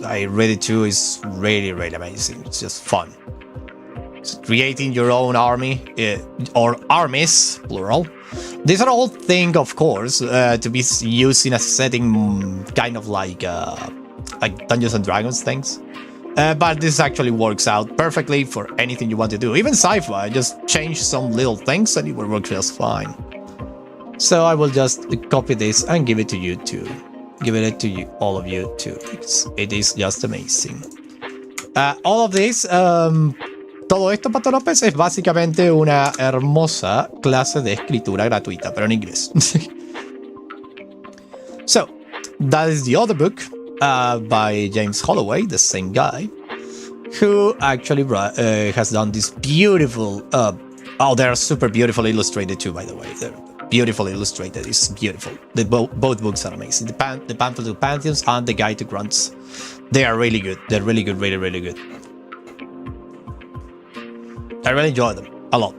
I read it too. It's really, really amazing. It's just fun. It's creating your own army or armies, plural. These are all things, of course, to be used in a setting kind of like Dungeons and Dragons things. But this actually works out perfectly for anything you want to do. Even sci-fi, just change some little things and it will work just fine. So I will just copy this and give it to you too. Give it to you, all of you too. It is just amazing. All of this, todo esto, Pato López, es básicamente una hermosa clase de escritura gratuita, pero en inglés. So, that is the other book by James Holloway, the same guy, who actually has done this beautiful... they're super beautifully illustrated too, by the way. They're beautifully illustrated. It's beautiful. Both books are amazing. The Pamphlet to Pantheons and The Guide to Grunts. They are really good. They're really good, really, really good. I really enjoy them. A lot.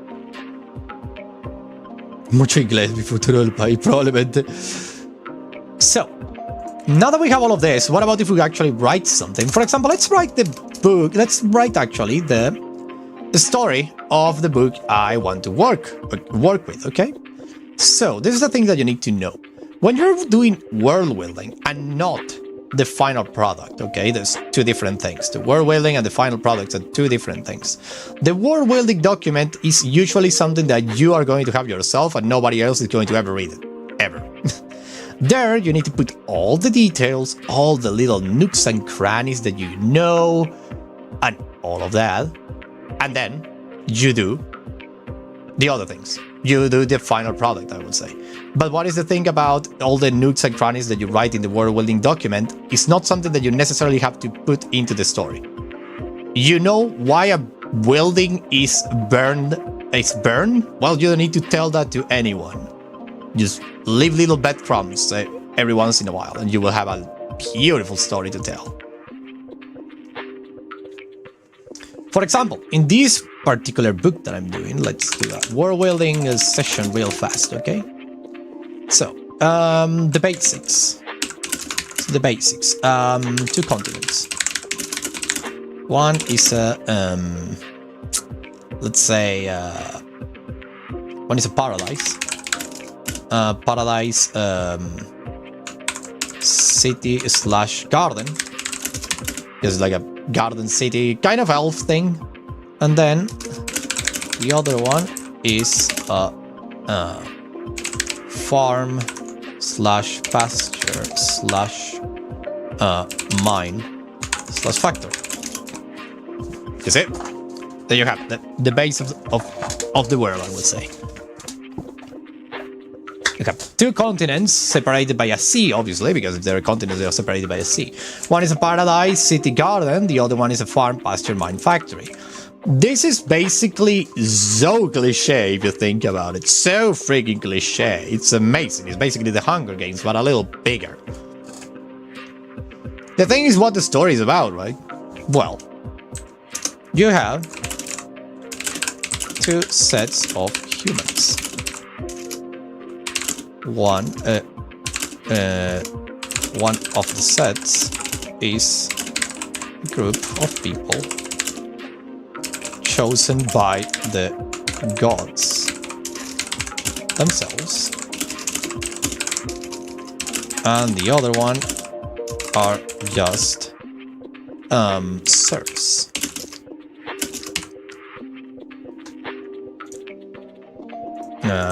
Mucho inglés, mi futuro del país, probablemente. So, now that we have all of this, what about if we actually write something? For example, let's write the book. Let's write actually the story of the book I want to work with, okay? So, this is the thing that you need to know. When you're doing world building and not the final product, okay? There's 2 different things. The world building and the final product are 2 different things. The world building document is usually something that you are going to have yourself and nobody else is going to ever read it. Ever. There, you need to put all the details, all the little nooks and crannies that you know, and all of that. And then you do the other things. You do the final product, I would say. But what is the thing about all the nooks and crannies that you write in the world building document? It's not something that you necessarily have to put into the story. You know why a building is burned? Well, you don't need to tell that to anyone. Just leave little breadcrumbs every once in a while, and you will have a beautiful story to tell. For example, in this particular book that I'm doing, let's do a world building session real fast, okay? So, the basics. 2 continents. One is a, let's say, one is a paradise. Paradise city / garden. It's like a garden city kind of elf thing. And then the other one is a farm / pasture / mine / factory. You see? There you have the base of the world, I would say. You have 2 continents separated by a sea, obviously, because if there are continents, they are separated by a sea. One is a paradise city garden, the other one is a farm, pasture, mine, factory. This is basically so cliche if you think about it. So freaking cliche. It's amazing. It's basically the Hunger Games, but a little bigger. The thing is what the story is about, right? Well, you have 2 sets of humans. One of the sets is a group of people chosen by the gods themselves, and the other one are just serfs.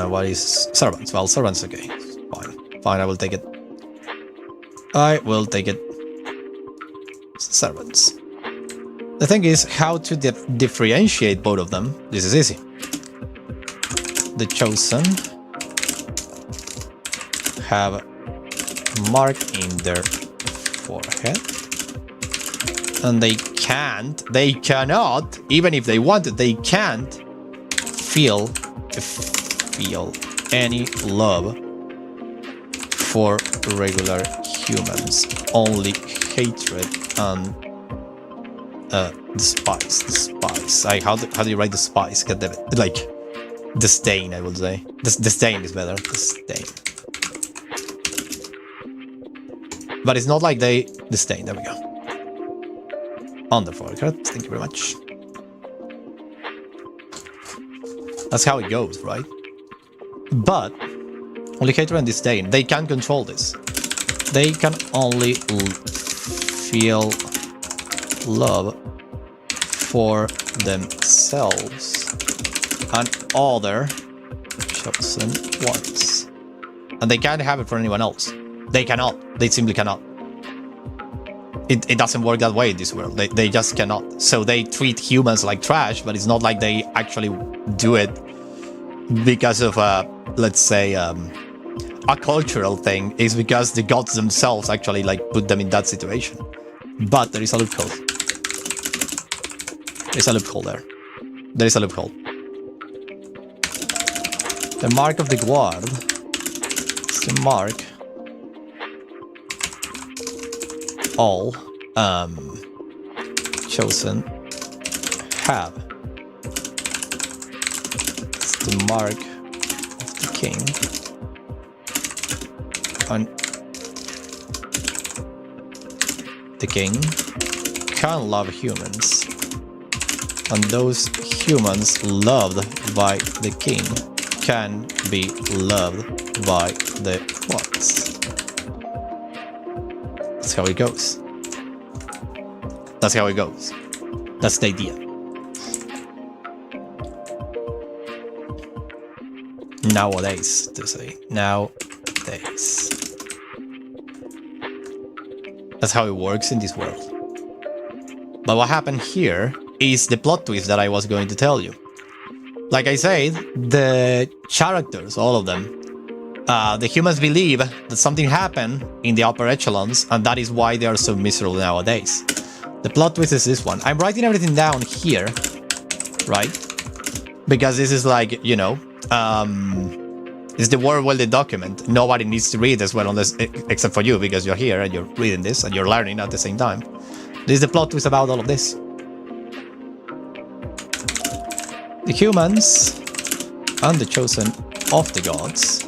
What is servants? Well, servants, okay. Fine, I will take it. Servants. The thing is how to differentiate both of them. This is easy. The chosen have mark in their forehead, and they cannot, even if they wanted, they can't feel any love for regular humans, only hatred and despise. How do you write despise? God damn it. Like disdain, I would say. Disdain is better. Disdain. But it's not like they disdain. There we go. On the forehead. Thank you very much. That's how it goes, right? But only hatred and disdain. They can't control this. They can only feel love for themselves and other chosen ones. And they can't have it for anyone else. They cannot. They simply cannot. It doesn't work that way in this world. They just cannot. So they treat humans like trash, but it's not like they actually do it because of let's say a cultural thing. It's because the gods themselves actually like put them in that situation. But there is a loophole. There's a loophole there. There is a loophole. The mark of the guard is the mark all chosen have. It's the mark of the king. And the king can love humans. And those humans loved by the king can be loved by the gods. That's how it goes. That's how it goes. That's the idea. Nowadays, to say. Nowadays. That's how it works in this world. But what happened here is the plot twist that I was going to tell you. Like I said, the characters, all of them, the humans believe that something happened in the upper echelons, and that is why they are so miserable nowadays. The plot twist is this one. I'm writing everything down here, right? Because this is like, you know, it's the world well the document. Nobody needs to read as well, unless except for you, because you're here and you're reading this and you're learning at the same time. This is the plot twist about all of this. The humans and the chosen of the gods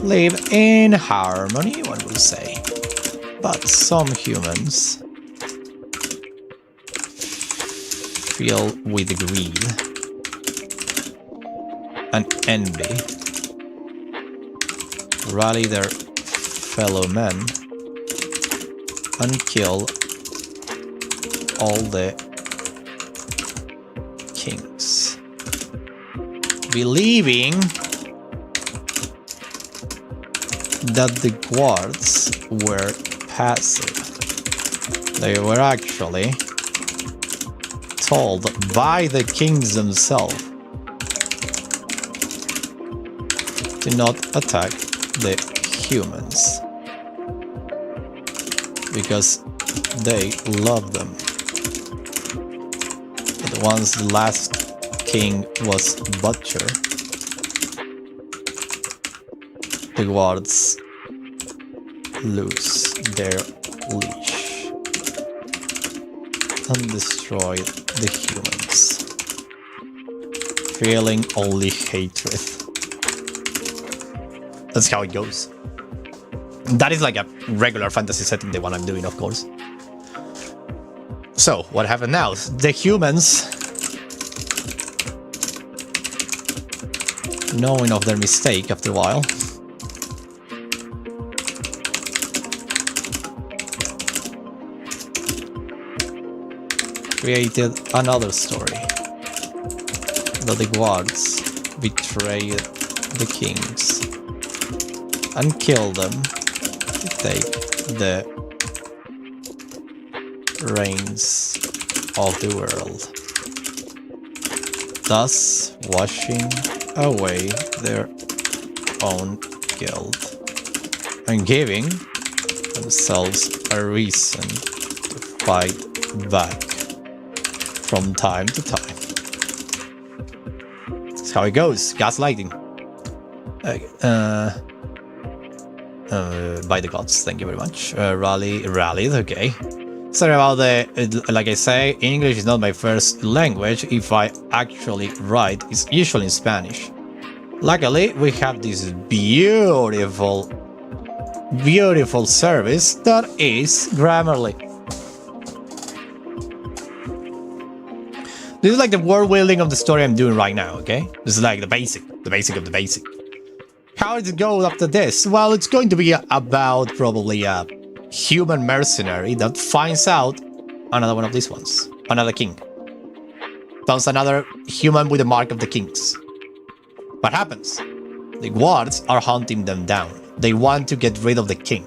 live in harmony, one would say. But some humans feel with greed and envy, rally their fellow men and kill all the kings, believing that the guards were passive. They were actually told by the kings themselves to not attack the humans because they love them. But once the last king was butchered, the guards lose their leash and destroy the humans, feeling only hatred. That's how it goes. That is like a regular fantasy setting, the one I'm doing, of course. So, what happened now? The humans, knowing of their mistake after a while, created another story. That the guards betrayed the kings and killed them to take the reins of the world, thus washing away their own guilt and giving themselves a reason to fight back from time to time. That's how it goes. Gaslighting. By the gods, thank you very much. Rallied, okay. Sorry about the, like I say, English is not my first language. If I actually write, it's usually in Spanish. Luckily, we have this beautiful service that is Grammarly. This is like the word building of the story I'm doing right now, okay? This is like the basic of the basic. How does it go after this? Well, it's going to be about probably a human mercenary that finds out another one of these ones. Another king. Founds another human with the mark of the kings. What happens? The guards are hunting them down. They want to get rid of the king.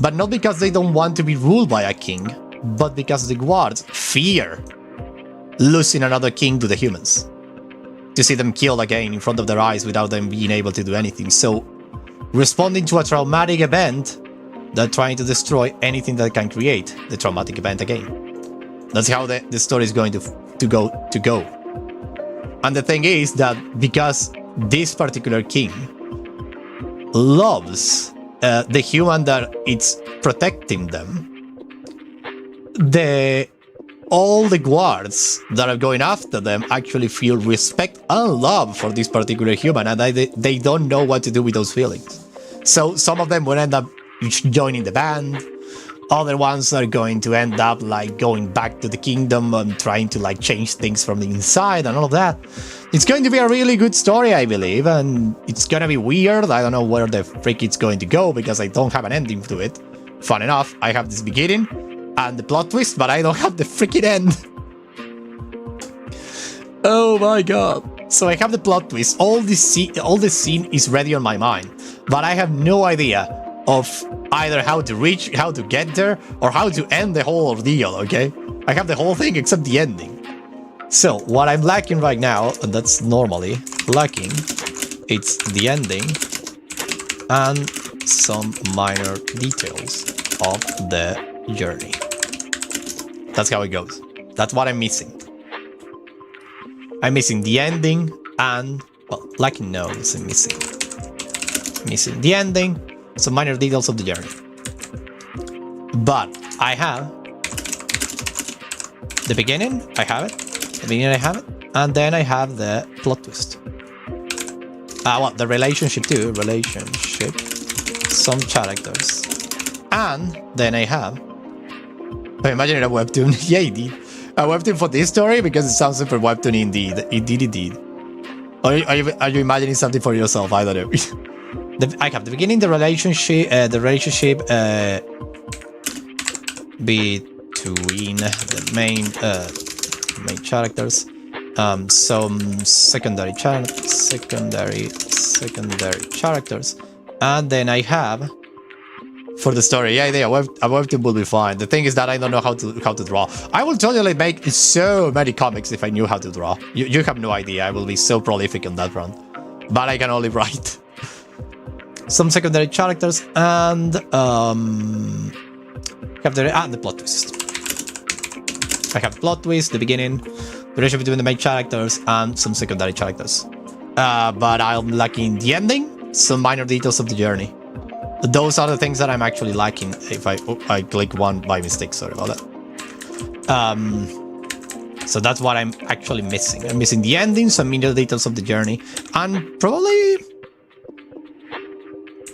But not because they don't want to be ruled by a king, but because the guards fear losing another king to the humans. To see them killed again in front of their eyes without them being able to do anything. So, responding to a traumatic event, they're trying to destroy anything that can create the traumatic event again. That's how the story is going to go. And the thing is that because this particular king loves the human that it's protecting them, all the guards that are going after them actually feel respect and love for this particular human, and they don't know what to do with those feelings. So some of them will end up joining the band. Other ones are going to end up like going back to the kingdom and trying to like change things from the inside and all of that. It's going to be a really good story, I believe, and it's gonna be weird. I don't know where the frick it's going to go because I don't have an ending to it. Fun enough, I have this beginning and the plot twist, but I don't have the freaking end. Oh my god. So I have the plot twist. All the scene is ready on my mind, but I have no idea of either how to get there, or how to end the whole ordeal, okay? I have the whole thing except the ending. So what I'm lacking right now, and that's normally lacking, it's the ending and some minor details of the journey. That's how it goes. That's what I'm missing. I'm missing the ending and, well, lacking notes I'm missing. Missing the ending, some minor details of the journey. But I have the beginning, I have it, and then I have the plot twist. Well, the relationship too, some characters. And then I have, imagine a webtoon, yeah indeed. A webtoon for this story because it sounds super webtoon indeed, indeed. Are you imagining something for yourself? I don't know. I have the beginning, the relationship between the main characters, some secondary characters, and then I have for the story. Yeah, a webtoon will be fine. The thing is that I don't know how to draw. I will totally make so many comics if I knew how to draw. You have no idea. I will be so prolific on that front, but I can only write. Some secondary characters and have the plot twist. I have plot twist, the beginning, the relationship between the main characters, and some secondary characters. But I'm lacking the ending, some minor details of the journey. Those are the things that I'm actually lacking. If I click one by mistake, sorry about that. So that's what I'm actually missing. I'm missing the ending, some minor details of the journey, and probably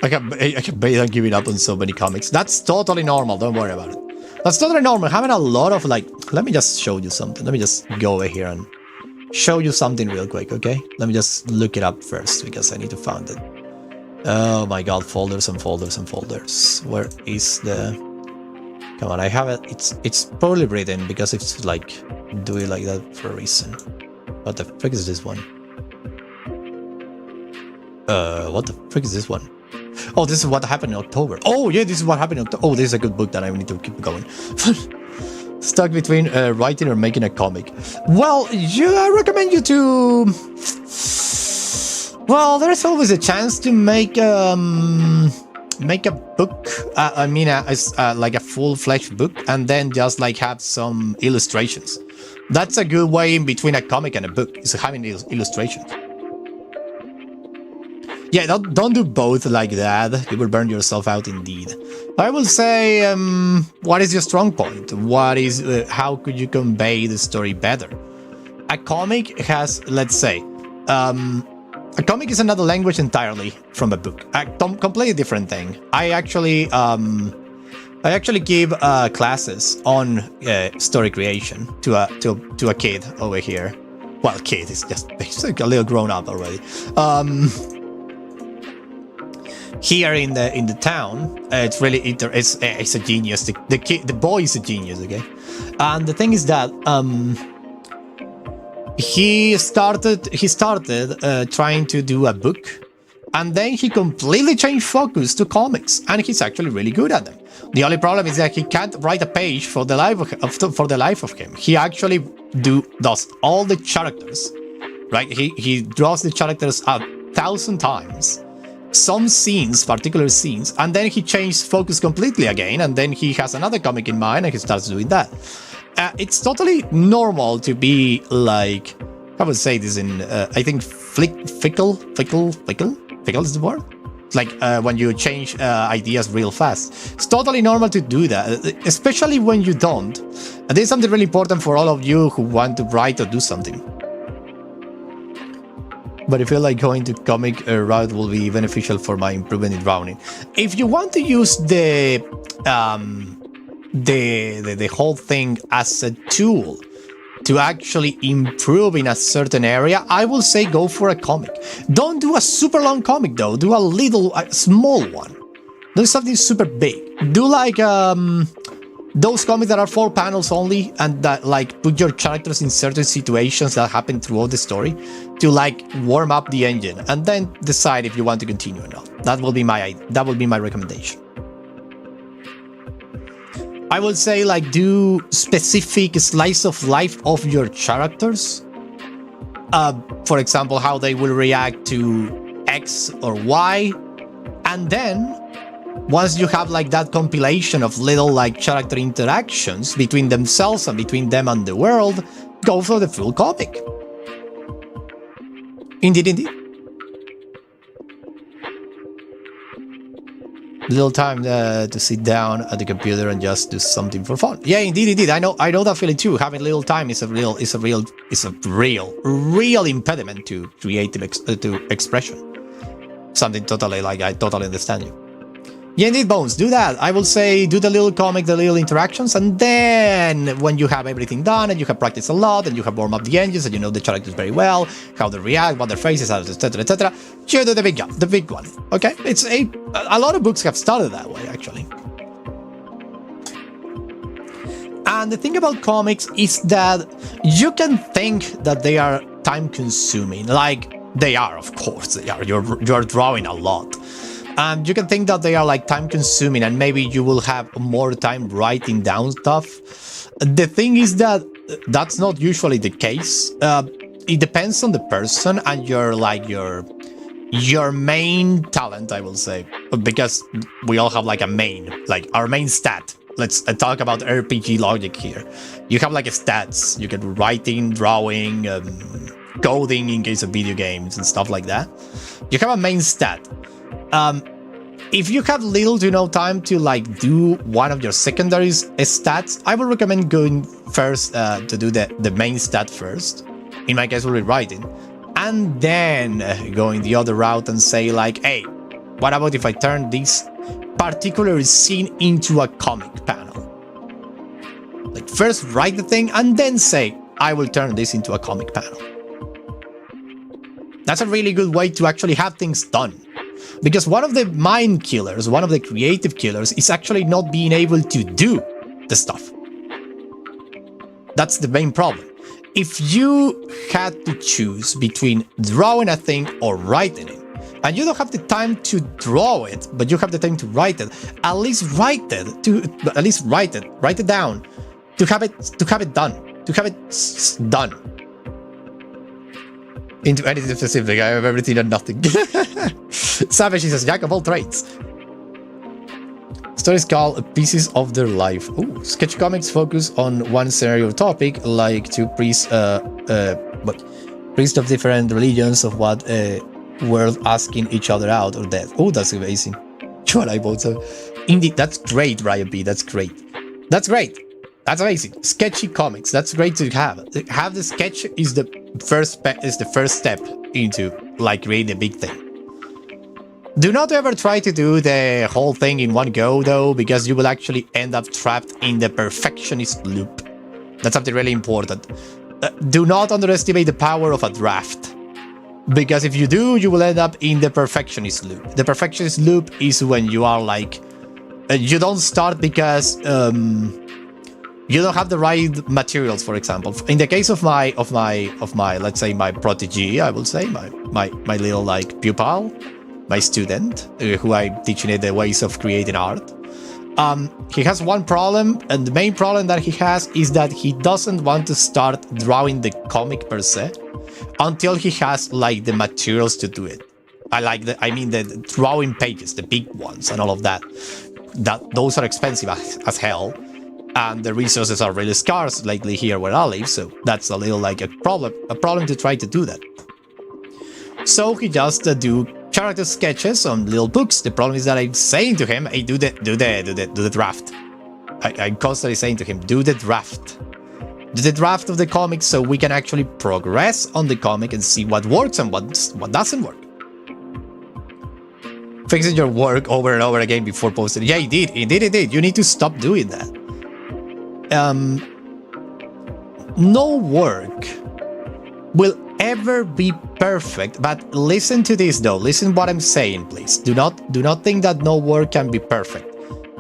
I can bait on giving up on so many comics. That's totally normal, don't worry about it. That's totally normal. Having a lot of like, let me just show you something. Let me just go over here and show you something real quick, okay? Let me just look it up first because I need to find it. Oh my god, folders and folders and folders. Where is the... Come on, I have it. It's probably written because it's like doing like that for a reason. What the frick is this one? What the frick is this one? Oh, this is what happened in October. Oh, yeah, this is what happened in October. Oh, this is a good book that I need to keep going. Stuck between writing or making a comic. Well, I recommend you to... Well, there's always a chance to make a book. I mean, like a full-fledged book, and then just like have some illustrations. That's a good way in between a comic and a book, is having illustrations. Yeah, don't do both like that. You will burn yourself out indeed. I will say, what is your strong point? What is, how could you convey the story better? A comic has, let's say, a comic is another language entirely from a book. A completely different thing. I actually give classes on story creation to a kid over here. Well, kid is just basically a little grown up already. Here in the town, it's really it's a genius. The boy is a genius, okay. And the thing is that he started trying to do a book, and then he completely changed focus to comics, and he's actually really good at them. The only problem is that he can't write a page for the life of him. He actually does all the characters, right? He draws the characters 1,000 times. Some scenes, particular scenes, and then he changed focus completely again, and then he has another comic in mind and he starts doing that. It's totally normal to be like, I would say this in, I think fickle is the word? Like when you change ideas real fast. It's totally normal to do that, especially when you don't. And this is something really important for all of you who want to write or do something. But I feel like going to comic route will be beneficial for my improvement in drawing. If you want to use the whole thing as a tool to actually improve in a certain area, I will say go for a comic. Don't do a super long comic though. Do a small one. Do something super big. Do like those comics that are 4 panels only, and that like put your characters in certain situations that happen throughout the story to like warm up the engine, and then decide if you want to continue or not. That will be my recommendation. I will say like do specific slice of life of your characters. For example, how they will react to X or Y, and then once you have like that compilation of little like character interactions between themselves and between them and the world, go for the full comic. Indeed. Little time to sit down at the computer and just do something for fun. Yeah, indeed. I know that feeling too. Having little time is a real impediment to creative expression. Something totally like I totally understand you. Yeah, indeed, Bones, do that. I will say do the little comic, the little interactions, and then when you have everything done and you have practiced a lot and you have warmed up the engines and you know the characters very well, how they react, what their faces are, etc., you do the big one. Okay, it's a lot of books have started that way actually. And the thing about comics is that you can think that they are time-consuming, like they are, of course they are. You're drawing a lot. You can think that they are like time-consuming and maybe you will have more time writing down stuff. The thing is that that's not usually the case. It depends on the person and your main talent, I will say, because we all have like a main, like our main stat. Let's talk about RPG logic here. You have like a stats. You get writing, drawing, coding in case of video games and stuff like that. You have a main stat. If you have little to no time to like do one of your secondary stats, I would recommend going first to do the main stat first. In my case, will be writing, and then going the other route and say like, hey, what about if I turn this particular scene into a comic panel? Like first write the thing and then say, I will turn this into a comic panel. That's a really good way to actually have things done. Because one of the mind killers, one of the creative killers, is actually not being able to do the stuff. That's the main problem. If you had to choose between drawing a thing or writing it, and you don't have the time to draw it, but you have the time to write it, at least write it down. to have it done, done. Into anything specific, I have everything and nothing. Savage is a jack of all trades. Stories called Pieces of Their Life. Ooh, sketch comics focus on one scenario or topic, like two priests of different religions of what world asking each other out or death. Oh, that's amazing. Sure, I both so. Indeed, that's great, Ryan B. That's great. That's great. That's amazing. Sketchy comics. That's great to have. Have the sketch is the first step into like creating a big thing. Do not ever try to do the whole thing in one go though, because you will actually end up trapped in the perfectionist loop. That's something really important. Do not underestimate the power of a draft, because if you do, you will end up in the perfectionist loop. The perfectionist loop is when you are like, you don't start because you don't have the right materials. For example, in the case of my let's say my protege, I will say my little like pupil, my student, who I'm teaching it the ways of creating art. He has one problem, and the main problem that he has is that he doesn't want to start drawing the comic per se until he has like the materials to do it. I mean the drawing pages, the big ones and all of that. Those are expensive as hell, and the resources are really scarce lately here where I live, so that's a little like a problem to try to do that. So he just do character sketches on little books. The problem is that I'm saying to him, hey, do the draft. I'm constantly saying to him, do the draft. Do the draft of the comic so we can actually progress on the comic and see what works and what doesn't work. Fixing your work over and over again before posting. Yeah, indeed. You need to stop doing that. No work will ever be perfect, but listen to this though. Listen what I'm saying, please. Do not think that no work can be perfect.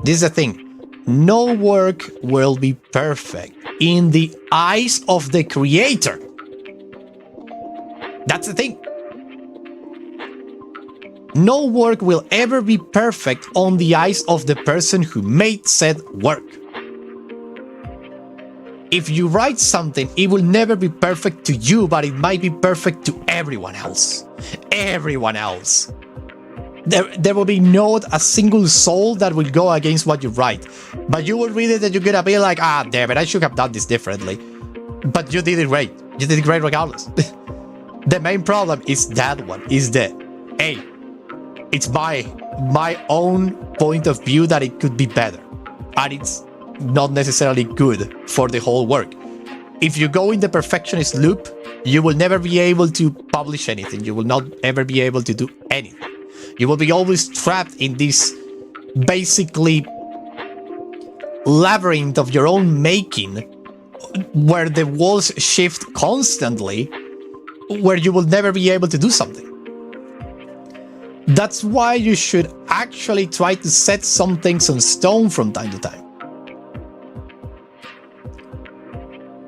This is the thing. No work will be perfect in the eyes of the creator. That's the thing. No work will ever be perfect on the eyes of the person who made said work. If you write something, it will never be perfect to you, but it might be perfect to everyone else. Everyone else. There will be not a single soul that will go against what you write. But you will read it and you're gonna be like, ah, damn it, I should have done this differently. But you did it great. You did it great regardless. The main problem is that one, is the, hey, it's my own point of view that it could be better. And it's not necessarily good for the whole work. If you go in the perfectionist loop, you will never be able to publish anything. You will not ever be able to do anything. You will be always trapped in this basically labyrinth of your own making, where the walls shift constantly, where you will never be able to do something. That's why you should actually try to set some things on stone from time to time.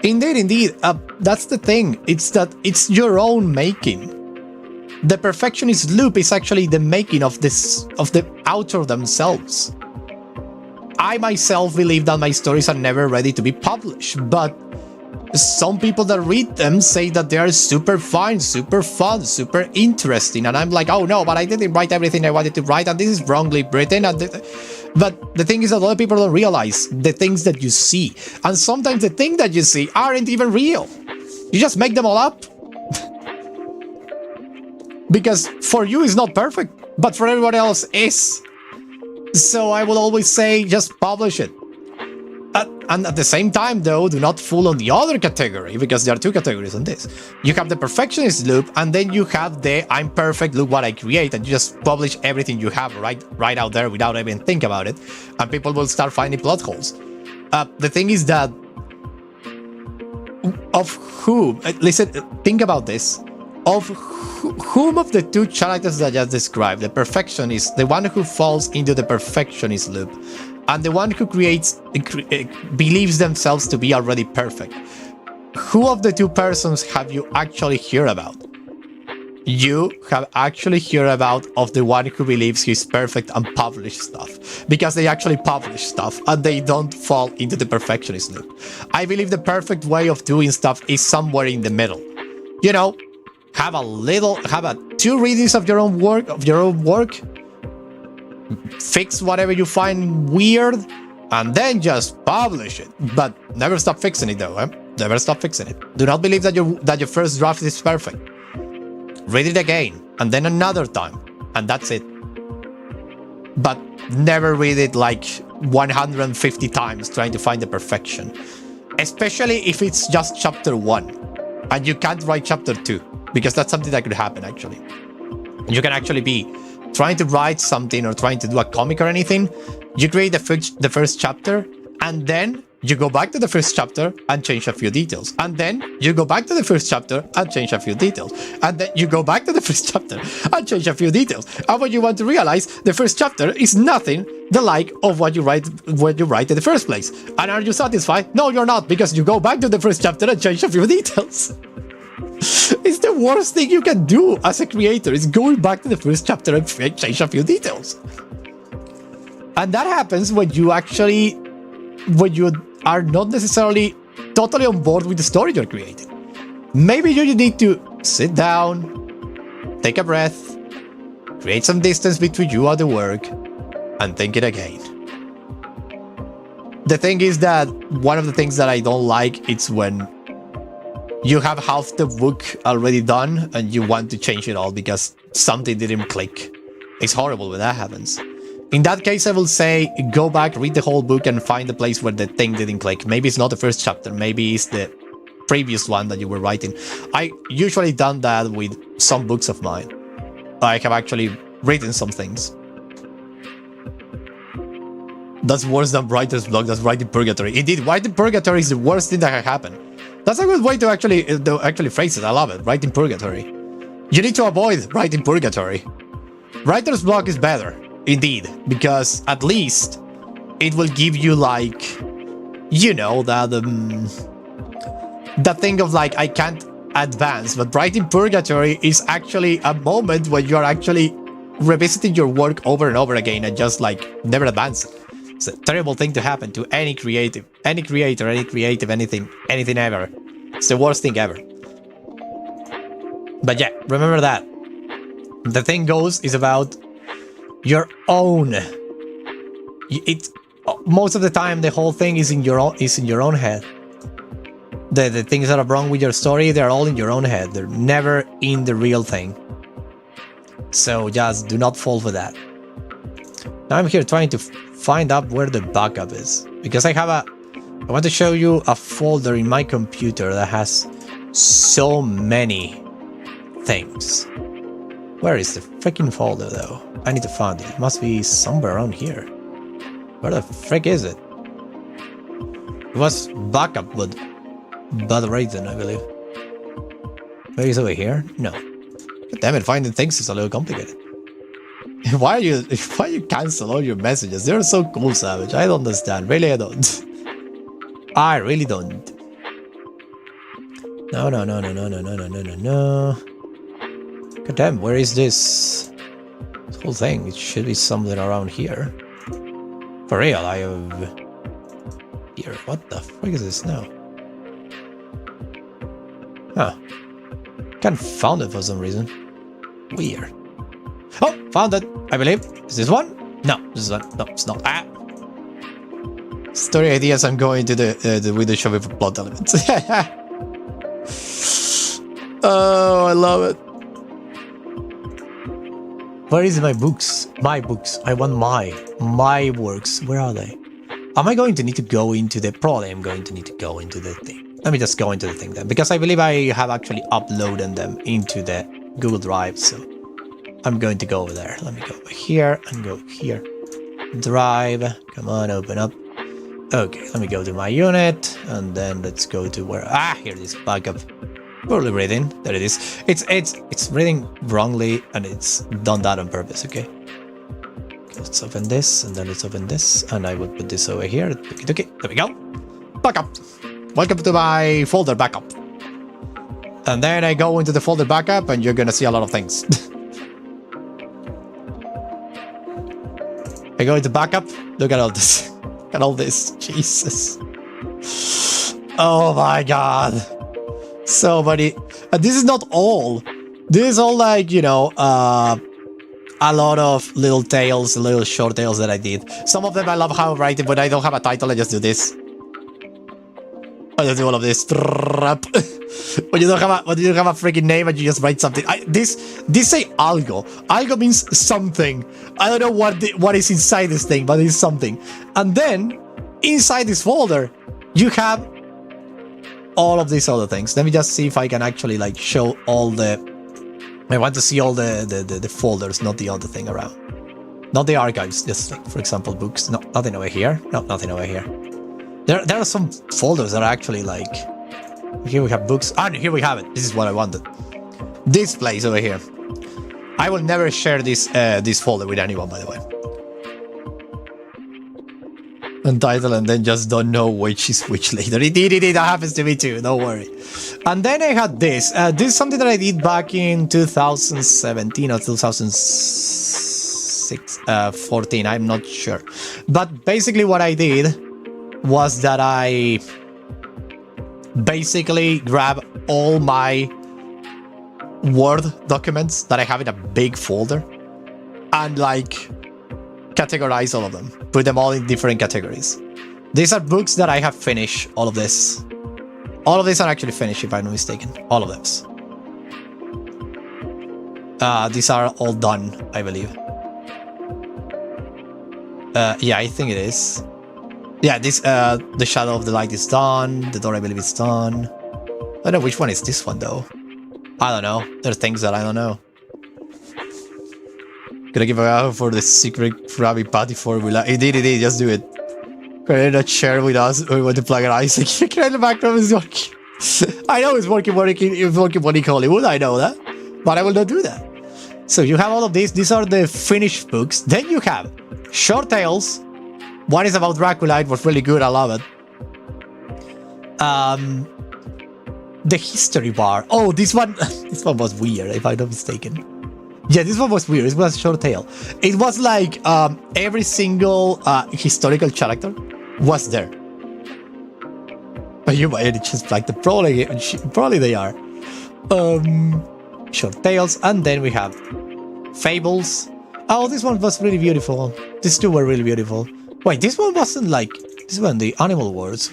Indeed, that's the thing. It's that it's your own making. The perfectionist loop is actually the making of the author themselves. I myself believe that my stories are never ready to be published, but some people that read them say that they are super fine, super fun, super interesting, and I'm like, oh no, but I didn't write everything I wanted to write, and this is wrongly written. But the thing is that a lot of people don't realize the things that you see, and sometimes the things that you see aren't even real. You just make them all up. Because for you it's not perfect, but for everyone else is. So I will always say, just publish it. And at the same time, though, do not fool on the other category, because there are two categories on this. You have the perfectionist loop, and then you have the I'm perfect, look what I create, and you just publish everything you have right out there without even think about it, and people will start finding plot holes. The thing is that of whom, listen, think about this, of whom of the two characters that I just described, the perfectionist, the one who falls into the perfectionist loop, and the one who believes themselves to be already perfect, who of the two persons have you actually heard about? you have actually heard about of the one who believes he's perfect and publish stuff, because they actually publish stuff and they don't fall into the perfectionist loop. I believe the perfect way of doing stuff is somewhere in the middle. You know, have a 2 readings of your own work, fix whatever you find weird, and then just publish it. But never stop fixing it though, Never stop fixing it. Do not believe that your first draft is perfect. Read it again, and then another time, and that's it. But never read it like 150 times trying to find the perfection. Especially if it's just chapter 1, and you can't write chapter 2, because that's something that could happen actually. You can actually be trying to write something or trying to do a comic or anything. You create the first chapter, and then you go back to the first chapter and change a few details. And then you go back to the first chapter and change a few details. And then you go back to the first chapter and change a few details. And when you want to realize, the first chapter is nothing the like of what you write in the first place. And are you satisfied? No, you're not, because you go back to the first chapter and change a few details. It's the worst thing you can do as a creator, is going back to the first chapter and change a few details. And that happens when you are not necessarily totally on board with the story you're creating. Maybe you need to sit down, take a breath, create some distance between you and the work, and think it again. The thing is that one of the things that I don't like is when you have half the book already done and you want to change it all because something didn't click. It's horrible when that happens. In that case, I will say, go back, read the whole book, and find the place where the thing didn't click. Maybe it's not the first chapter, maybe it's the previous one that you were writing. I usually done that with some books of mine. I have actually written some things. That's worse than writer's block, that's writing purgatory. Indeed, writing purgatory is the worst thing that can happen. That's a good way to actually phrase it. I love it, writing purgatory. You need to avoid writing purgatory. Writer's block is better. Indeed, because at least it will give you, like, you know, that thing of like, I can't advance. But writing purgatory is actually a moment when you're actually revisiting your work over and over again and just like never advancing. It's a terrible thing to happen to any creator, anything ever. It's the worst thing ever. But yeah, remember that. The thing is about your own. Most of the time the whole thing is in your own head. The things that are wrong with your story, they're all in your own head. They're never in the real thing. So just do not fall for that. Now I'm here trying to find out where the backup is, because I want to show you a folder in my computer that has so many things. Where is the freaking folder though? I need to find it. It must be somewhere around here. Where the frick is it? It was backup, but bad reason, I believe. Maybe it's over here? No. God damn it, finding things is a little complicated. Why you cancel all your messages? They're so cool, Savage. I don't understand. Really, I don't. I really don't. No. God damn, where is this whole thing? It should be something around here. For real, I have... Here, what the frick is this now? Huh. Can't find it for some reason. Weird. Oh, found it, I believe. Is this one? No, this is one. No, it's not. Ah! Story ideas, I'm going to the window shopping for plot elements. Oh, I love it. Where is my books? My books. I want my works. Where are they? Am I going to need to go into the... Probably I'm going to need to go into the thing. Let me just go into the thing then, because I believe I have actually uploaded them into the Google Drive, so I'm going to go over there. Let me go over here and go here. Drive. Come on, open up. Okay, let me go to my unit, and then let's go to where... Ah, here it is. Backup. Poorly reading. There it is. It's reading wrongly, and it's done that on purpose, okay? Let's open this, and then let's open this, and I will put this over here. Okay, there we go. Backup. Welcome to my folder backup. And then I go into the folder backup and you're gonna see a lot of things. I go into backup, look at all this. Look at all this, Jesus. Oh my God. So many. And this is not all. This is all like, you know, a lot of little tales, little short tales that I did. Some of them I love how I write it, but I don't have a title, I just do this. I just do all of this. When you don't have a freaking name and you just write something. This say algo. Algo means something. I don't know what is inside this thing, but it's something. And then inside this folder, you have all of these other things. Let me just see if I can actually like show all the. I want to see all the folders, not the other thing around. Not the archives, just like, for example, books. No, nothing over here. No, nothing over here. There are some folders that are actually like... Here we have books. Ah, here we have it. This is what I wanted. This place over here. I will never share this folder with anyone, by the way. Untitled and then just don't know which is which later. It happens to me too, don't worry. And then I had this. This is something that I did back in 2017 or 2014, I'm not sure. But basically what I did was that I basically grab all my Word documents that I have in a big folder and like categorize all of them, put them all in different categories. These are books that I have finished, all of this. All of these are actually finished, if I'm not mistaken. All of those. These are all done, I believe. Yeah, I think it is. Yeah, this, The Shadow of the Light is done. The Door, I believe, is done. I don't know which one is this one, though. I don't know. There are things that I don't know. Gonna give a out for the secret Krabby Patty formula. Indeed, just do it. Can not share with us? We want to plug an Isaac. Can the background is working. I know it's working when in Hollywood. I know that, but I will not do that. So you have all of these. These are the finished books. Then you have short tales. One is about Dracula. It was really good. I love it. The history bar. Oh, this one. This one was weird, if I'm not mistaken. Yeah, this one was weird. It was a short tale. It was like every single historical character was there. But you might just like the probably they are. Short tales, and then we have fables. Oh, this one was really beautiful. These two were really beautiful. Wait, this one wasn't like this one. The Animal Wars.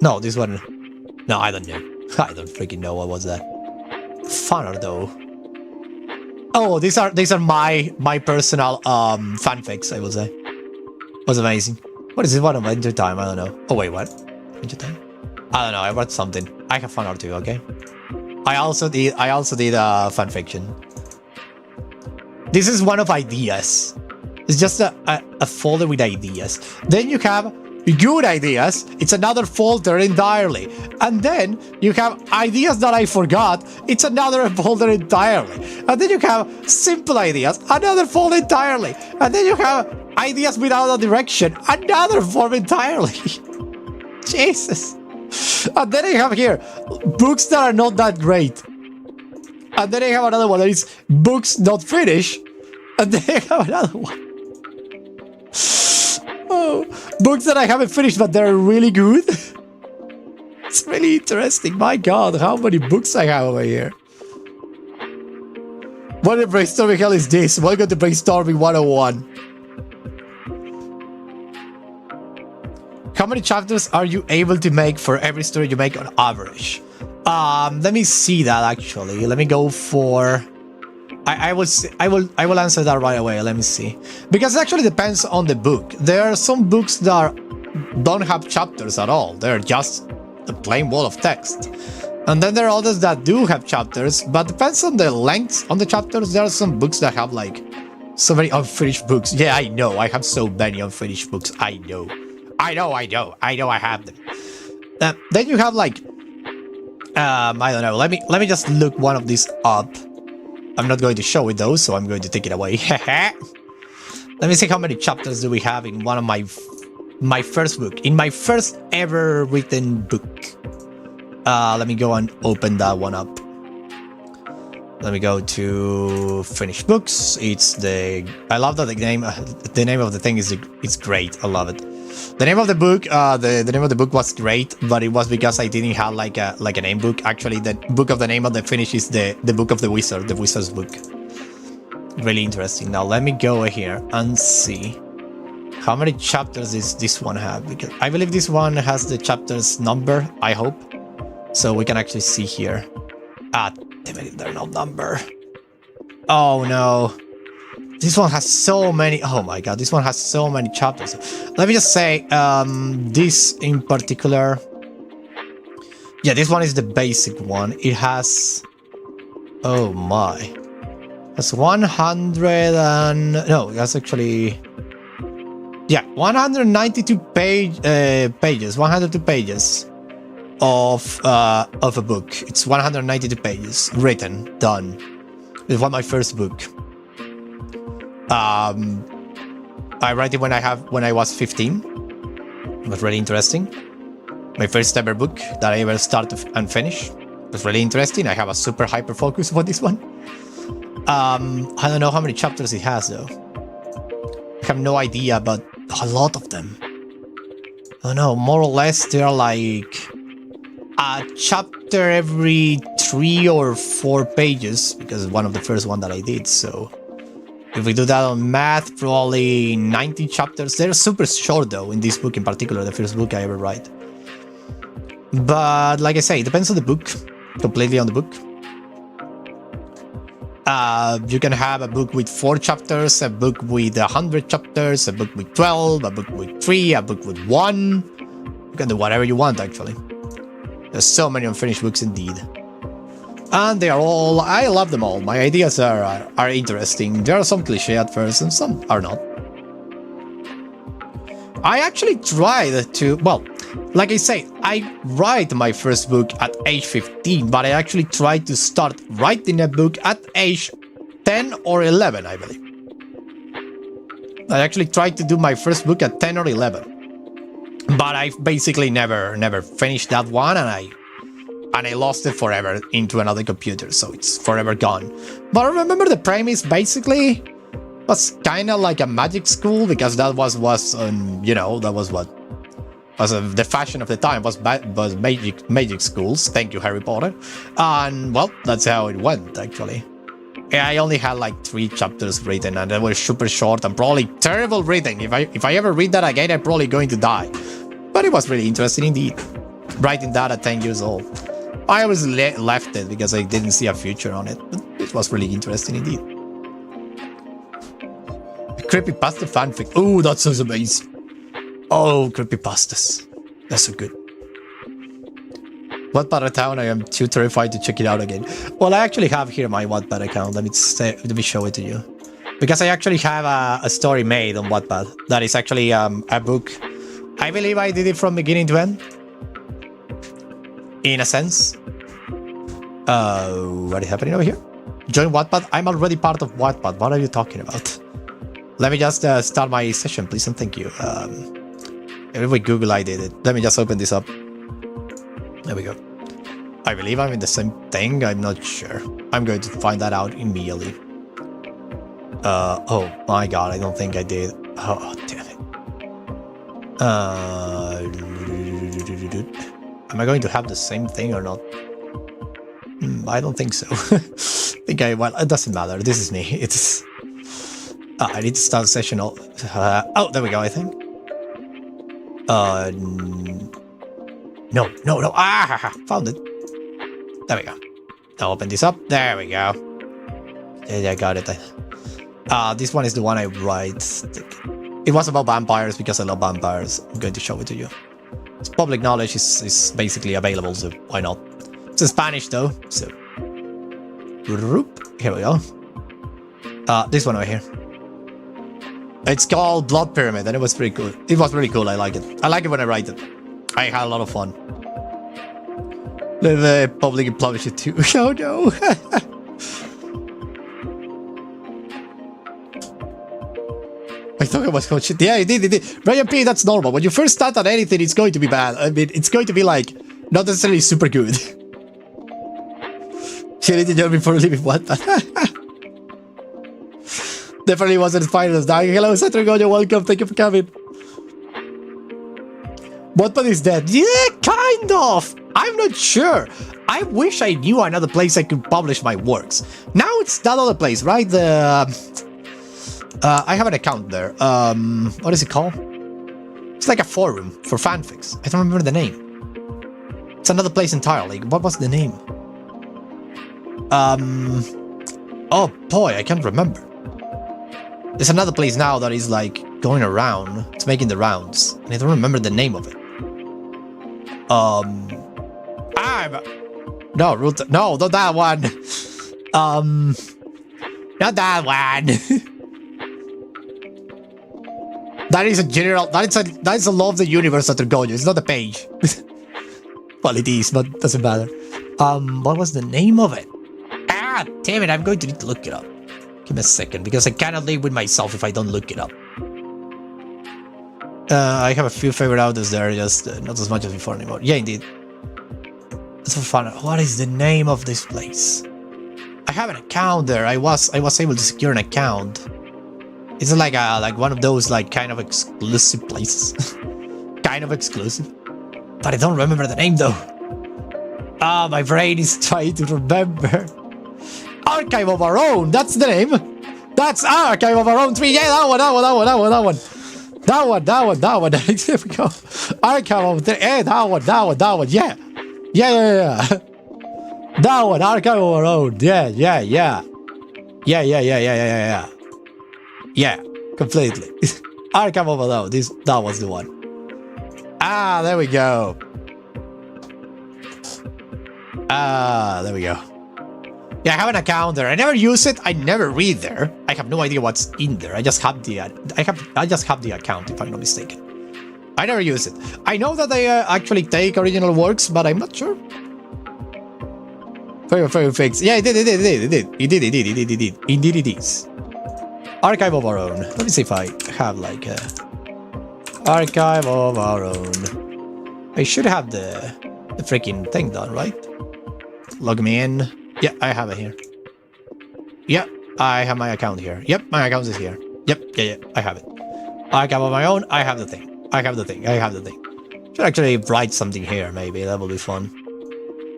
No, this one. No, I don't know. I don't freaking know what was that. Funner though. Oh, these are my personal fanfics, I will say. Was amazing. What is it? What Adventure Time? I don't know. Oh wait, what? Adventure Time? I don't know. I wrote something. I have fun or two. Okay. I also did fanfiction. This is one of ideas. It's just a folder with ideas. Then you have good ideas. It's another folder entirely. And then you have ideas that I forgot. It's another folder entirely. And then you have simple ideas. Another folder entirely. And then you have ideas without a direction. Another folder entirely. Jesus. And then I have here books that are not that great. And then I have another one that is books not finished. And then I have another one. Oh, books that I haven't finished, but they're really good. It's really interesting. My God, how many books I have over here. What in brainstorming hell is this? Welcome to Brainstorming 101. How many chapters are you able to make for every story you make on average? Let me see that actually. Let me go for... I will answer that right away. Let me see, because it actually depends on the book. There are some books that don't have chapters at all. They're just a plain wall of text, and then there are others that do have chapters. But depends on the length on the chapters. There are some books that have like so many unfinished books. Yeah, I know. I have so many unfinished books. I know. I have them. Then you have like I don't know. Let me just look one of these up. I'm not going to show it though, so I'm going to take it away. Let me see how many chapters do we have in one of my first book. In my first ever written book. Let me go and open that one up. Let me go to finish books. It's the... I love that the name of the thing is... It's great. I love it. The name of the book, the name of the book was great, but it was because I didn't have like a name book. Actually, the book of the name of the finish is the book of the wizard, the wizard's book. Really interesting. Now let me go here and see how many chapters does this one have, because I believe this one has the chapters number. I hope so. We can actually see here. Ah, damn it, they're not number. Oh no. This one has so many... Oh my god, this one has so many chapters. Let me just say, this in particular... Yeah, this one is the basic one. It has... Oh my. That's 100 and... No, that's actually... Yeah, 192 pages. 102 pages of a book. It's 192 pages. Written. Done. It was my first book. I wrote it when I was 15. It was really interesting. My first ever book that I ever started and finished. It was really interesting. I have a super hyper focus on this one. I don't know how many chapters it has though. I have no idea, but a lot of them. I don't know, more or less they're like a chapter every 3 or 4 pages, because it's one of the first one that I did, so... If we do that on math, probably 90 chapters. They're super short though, in this book in particular, the first book I ever write. But like I say, it depends on the book, completely on the book. You can have a book with 4 chapters, a book with 100 chapters, a book with 12, a book with 3, a book with 1. You can do whatever you want actually. There's so many unfinished books indeed. And they are all... I love them all. My ideas are interesting. There are some cliché at first and some are not. I actually tried to... Well, like I say, I write my first book at age 15, but I actually tried to start writing a book at age 10 or 11, I believe. I actually tried to do my first book at 10 or 11. But I basically never finished that one, and I lost it forever into another computer, so it's forever gone. But I remember the premise basically was kind of like a magic school, because that was you know, that was what was the fashion of the time, was magic schools. Thank you, Harry Potter. And well, that's how it went actually. I only had like 3 chapters written, and they were super short and probably terrible written. If I ever read that again, I'm probably going to die. But it was really interesting indeed, writing that at 10 years old. I always left it because I didn't see a future on it, but it was really interesting indeed. Creepypasta fanfic. Oh, that sounds amazing. Oh, creepypastas. That's so good. Wattpad account, I am too terrified to check it out again. Well, I actually have here my Wattpad account. Let me show it to you. Because I actually have a story made on Wattpad. That is actually a book. I believe I did it from beginning to end. In a sense. What is happening over here? Join Wattpad? I'm already part of Wattpad. What are you talking about? Let me just start my session, please, and thank you. If we Google, I did it. Let me just open this up. There we go. I believe I'm in the same thing. I'm not sure. I'm going to find that out immediately. Oh my god, I don't think I did. Oh, damn it. Am I going to have the same thing or not? I don't think so. Well, it doesn't matter. This is me. It's... I need to start a session. Oh, there we go, I think. No. Ah, found it. There we go. Now open this up. There we go. Yeah, I got it. This one is the one I write. It was about vampires because I love vampires. I'm going to show it to you. It's public knowledge. Is basically available, so why not? It's in Spanish though, so... Here we go. This one over here. It's called Blood Pyramid, and it was pretty cool. It was really cool. I like it. I like it when I write it. I had a lot of fun. The public publish it too. Oh no. I thought it was called shit. Yeah, it did. Brian P, that's normal. When you first start on anything, it's going to be bad. I mean, it's going to be like, not necessarily super good. You need to join before leaving Wattpad. Definitely wasn't spiders dying. Hello, Saturgojo, welcome. Thank you for coming. Wattpad is dead. Yeah, kind of. I'm not sure. I wish I knew another place I could publish my works. Now it's that other place, right? I have an account there. What is it called? It's like a forum for fanfics. I don't remember the name. It's another place entirely. What was the name? Oh boy, I can't remember. There's another place now that is like going around. It's making the rounds, and I don't remember the name of it. No, no, not that one. Not that one. That is a general. That is a law of the universe that they're going. It's not a page. Well, it is, but doesn't matter. What was the name of it? Ah, damn it! I'm going to need to look it up. Give me a second, because I cannot live with myself if I don't look it up. I have a few favorite authors there, just not as much as before anymore. Yeah, indeed. That's for fun. What is the name of this place? I have an account there. I was able to secure an account. It's like one of those like kind of exclusive places. Kind of exclusive. But I don't remember the name though. Ah, my brain is trying to remember. Archive of Our Own, that's the name. That's Archive of Our Own 3. Yeah, that one. That one. There we go. Archive of 3. Yeah, that one. Yeah. That one, Archive of Our Own. Yeah. Yeah, completely. Archive of Our Own. That was the one. Ah, there we go. There we go. Yeah, I have an account there. I never use it. I never read there. I have no idea what's in there. I just have the account, if I'm not mistaken. I never use it. I know that they actually take original works, but I'm not sure. Very fix. Yeah, it did. Indeed, it is. Archive of Our Own. Let me see if I have like a Archive of Our Own. I should have the freaking thing done, right? Log me in. Yeah, I have it here. Yep, I have my account here. Yep, my account is here. Yep, yeah, I have it. Archive of My Own. I have the thing. Should actually write something here, maybe. That will be fun.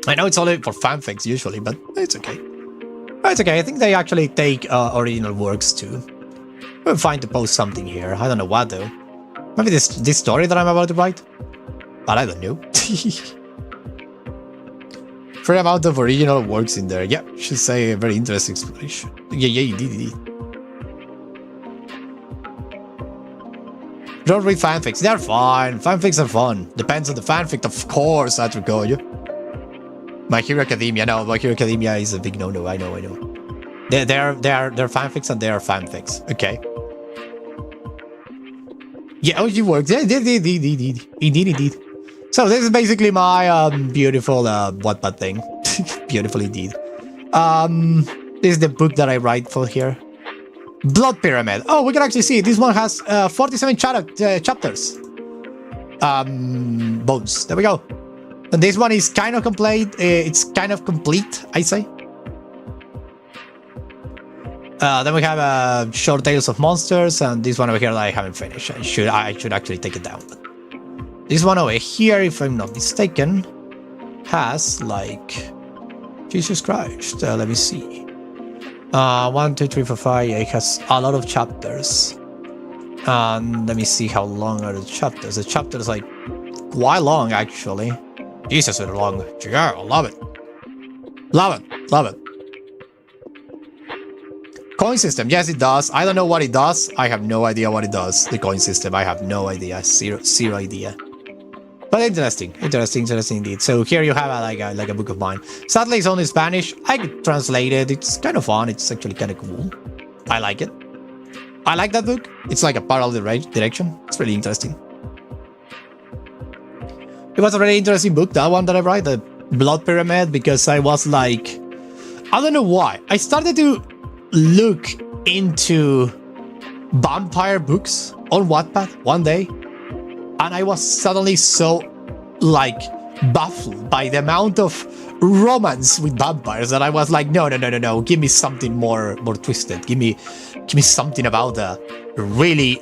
I know it's only for fanfics usually, but it's okay. It's okay. I think they actually take original works too. We'll find to post something here. I don't know what though. Maybe this story that I'm about to write? But I don't know. Fair amount of original works in there. Yeah, should say a very interesting exploration. Yeah, indeed. Don't read fanfics. They're fine. Fanfics are fun. Depends on the fanfic, of course, Atricoyo. My Hero Academia. No, My Hero Academia is a big no-no. I know. They're fanfics and they are fanfics. Okay. Yeah, OG works. Yeah, indeed. So this is basically my beautiful Wattpad thing. Beautiful indeed. This is the book that I write for here. Blood Pyramid. Oh, we can actually see this one has 47 chapters. Bones. There we go. And this one is kind of complete. It's kind of complete, I say. Then we have Short Tales of Monsters, and this one over here that I haven't finished. I should actually take it down. But this one over here, if I'm not mistaken, has like Jesus Christ. Let me see. 1, 2, 3, 4, 5. It has a lot of chapters. And let me see how long are the chapters. The chapters like quite long actually. Jesus, they're long. Yeah, I love it. Love it. Coin system, yes it does. I don't know what it does. I have no idea what it does. The coin system, I have no idea. Zero idea. But interesting indeed. So here you have like a book of mine. Sadly, it's only Spanish. I could translate it. It's kind of fun. It's actually kind of cool. I like it. I like that book. It's like a parallel direction. It's really interesting. It was a really interesting book, that one that I write, the Blood Pyramid, because I was like, I don't know why. I started to look into vampire books on Wattpad one day, and I was suddenly so like baffled by the amount of romance with vampires that I was like, no, give me something more twisted. Give me something about a really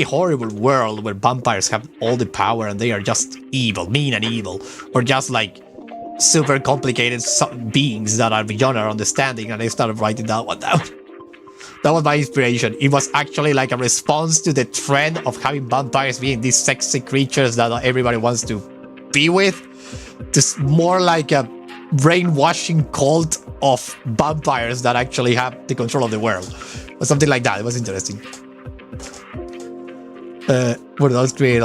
horrible world where vampires have all the power and they are just evil, mean and evil, or just like super complicated beings that are beyond our understanding. And I started writing that one down. That was my inspiration. It was actually like a response to the trend of having vampires being these sexy creatures that everybody wants to be with. Just more like a brainwashing cult of vampires that actually have the control of the world. Or something like that. It was interesting. What else created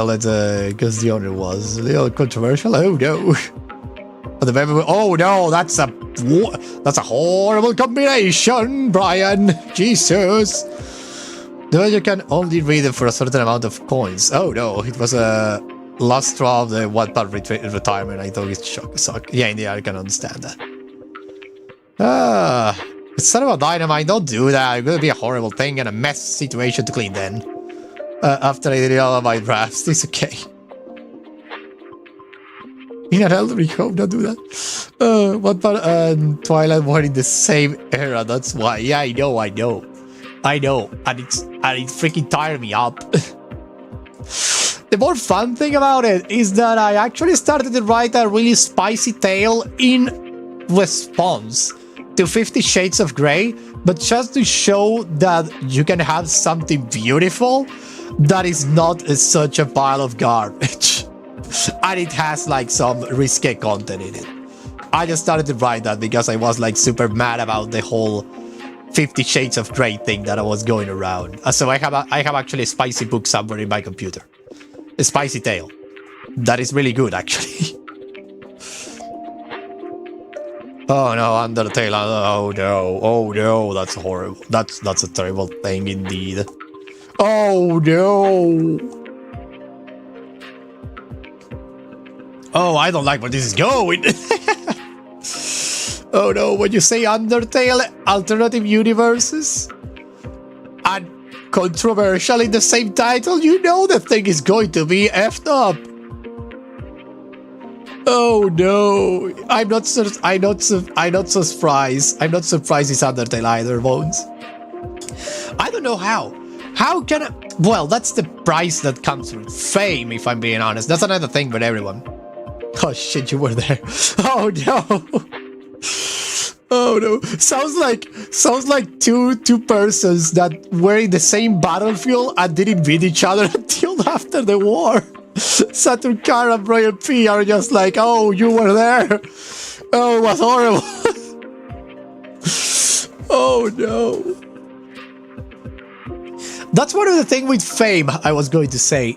because the owner was a little controversial? Oh no. Oh no, that's a horrible combination, Brian. Jesus. No, you can only read it for a certain amount of coins. Oh no, it was a last straw of the Wattpad retirement. I thought it sucked. Yeah, in the end, I can understand that. It's sort of a dynamite. Don't do that. It's gonna be a horrible thing and a mess situation to clean then. After I did all of my drafts, it's okay. In an elderly home, don't do that. Wattpad and Twilight were in the same era. That's why. Yeah, I know. And it freaking tired me up. The more fun thing about it is that I actually started to write a really spicy tale in response to 50 Shades of Grey, but just to show that you can have something beautiful that is not such a pile of garbage. And it has like some risque content in it. I just started to write that because I was like super mad about the whole 50 Shades of Grey thing that I was going around. So I have actually a spicy book somewhere in my computer. A spicy tale. That is really good, actually. Oh no, Undertale. Oh no, that's horrible. That's a terrible thing indeed. Oh no. Oh, I don't like where this is going. Oh no, when you say Undertale, alternative universes, and controversial in the same title, you know the thing is going to be effed up. Oh no, I'm not surprised. I'm not surprised it's Undertale either, Bones. I don't know how. How can I... Well, that's the price that comes with fame, if I'm being honest. That's another thing with everyone. Oh shit, you were there. Oh no. Oh no. Sounds like two persons that were in the same battlefield and didn't meet each other until after the war. Saturn Carr and Brian P are just like, oh, you were there. Oh, it was horrible. Oh no. That's one of the things with fame I was going to say.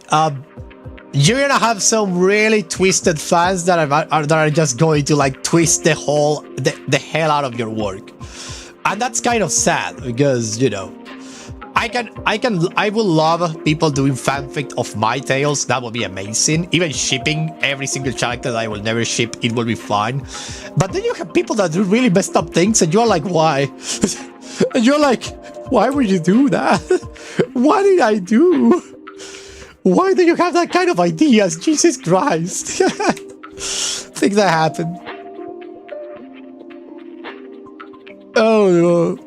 You're gonna have some really twisted fans that are just going to like twist the hell out of your work, and that's kind of sad because, you know, I will love people doing fanfic of my tales. That would be amazing. Even shipping every single character that I will never ship, it will be fine. But then you have people that do really messed up things, and you're like, why? And you're like, why would you do that? What did I do? Why do you have that kind of ideas? Jesus Christ. Things that happen. Oh no.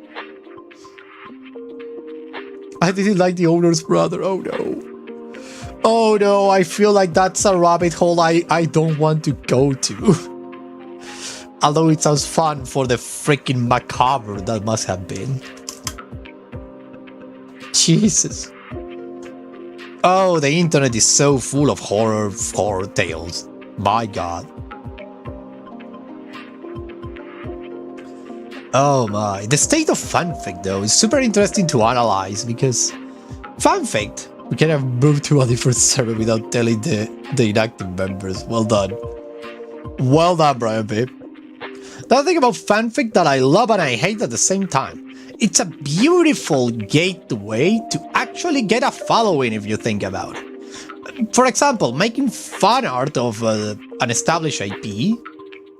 I didn't like the owner's brother. Oh no. Oh no, I feel like that's a rabbit hole I don't want to go to. Although it sounds fun for the freaking macabre that must have been. Jesus. Oh, the internet is so full of horror tales. My god. Oh my. The state of fanfic, though, is super interesting to analyze because fanfic, we can have moved to a different server without telling the inactive members. Well done. Well done, Brian P. The other thing about fanfic that I love and I hate at the same time, it's a beautiful gateway to actually get a following if you think about it. For example, making fan art of an established IP,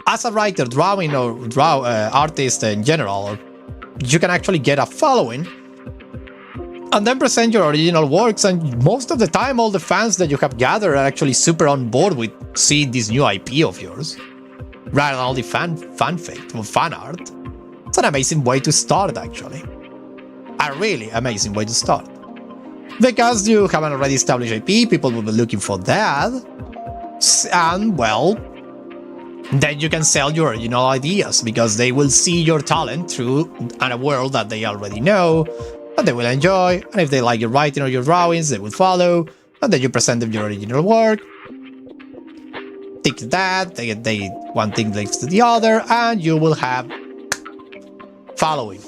as a writer, drawing or artist in general, you can actually get a following and then present your original works, and most of the time all the fans that you have gathered are actually super on board with seeing this new IP of yours. rather than only fanfic or fan art. It's an amazing way to start, actually. A really amazing way to start. Because you have an already established IP, people will be looking for that. And, well, then you can sell your original ideas, because they will see your talent through a world that they already know, and they will enjoy, and if they like your writing or your drawings, they will follow, and then you present them your original work. Take that, they one thing leads to the other, and you will have following.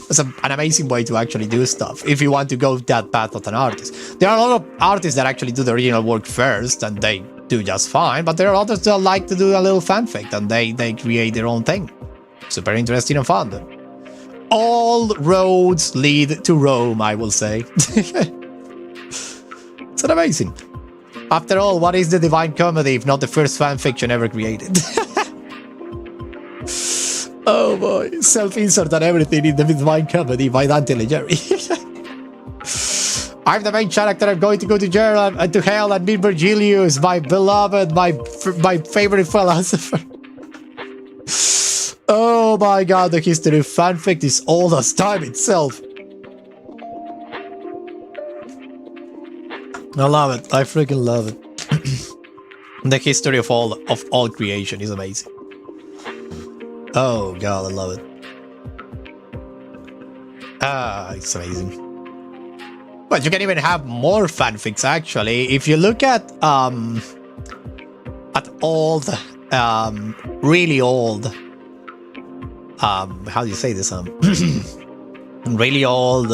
It's an amazing way to actually do stuff, if you want to go that path of an artist. There are a lot of artists that actually do the original work first, and they do just fine, but there are others that like to do a little fanfic, and they create their own thing. Super interesting and fun. All roads lead to Rome, I will say. It's an amazing. After all, what is the Divine Comedy if not the first fanfiction ever created? Oh boy, self-insert and everything in the Divine Comedy by Dante Alighieri. I'm the main character, I'm going to go to jail and to hell and meet Virgilius, my beloved, my favorite philosopher. Oh my god, the history of fanfic is old as time itself. I love it, I freaking love it. The history of all creation is amazing. Oh god, I love it. It's amazing. But you can even have more fanfics, actually. If you look at old, really old, how do you say this? Really old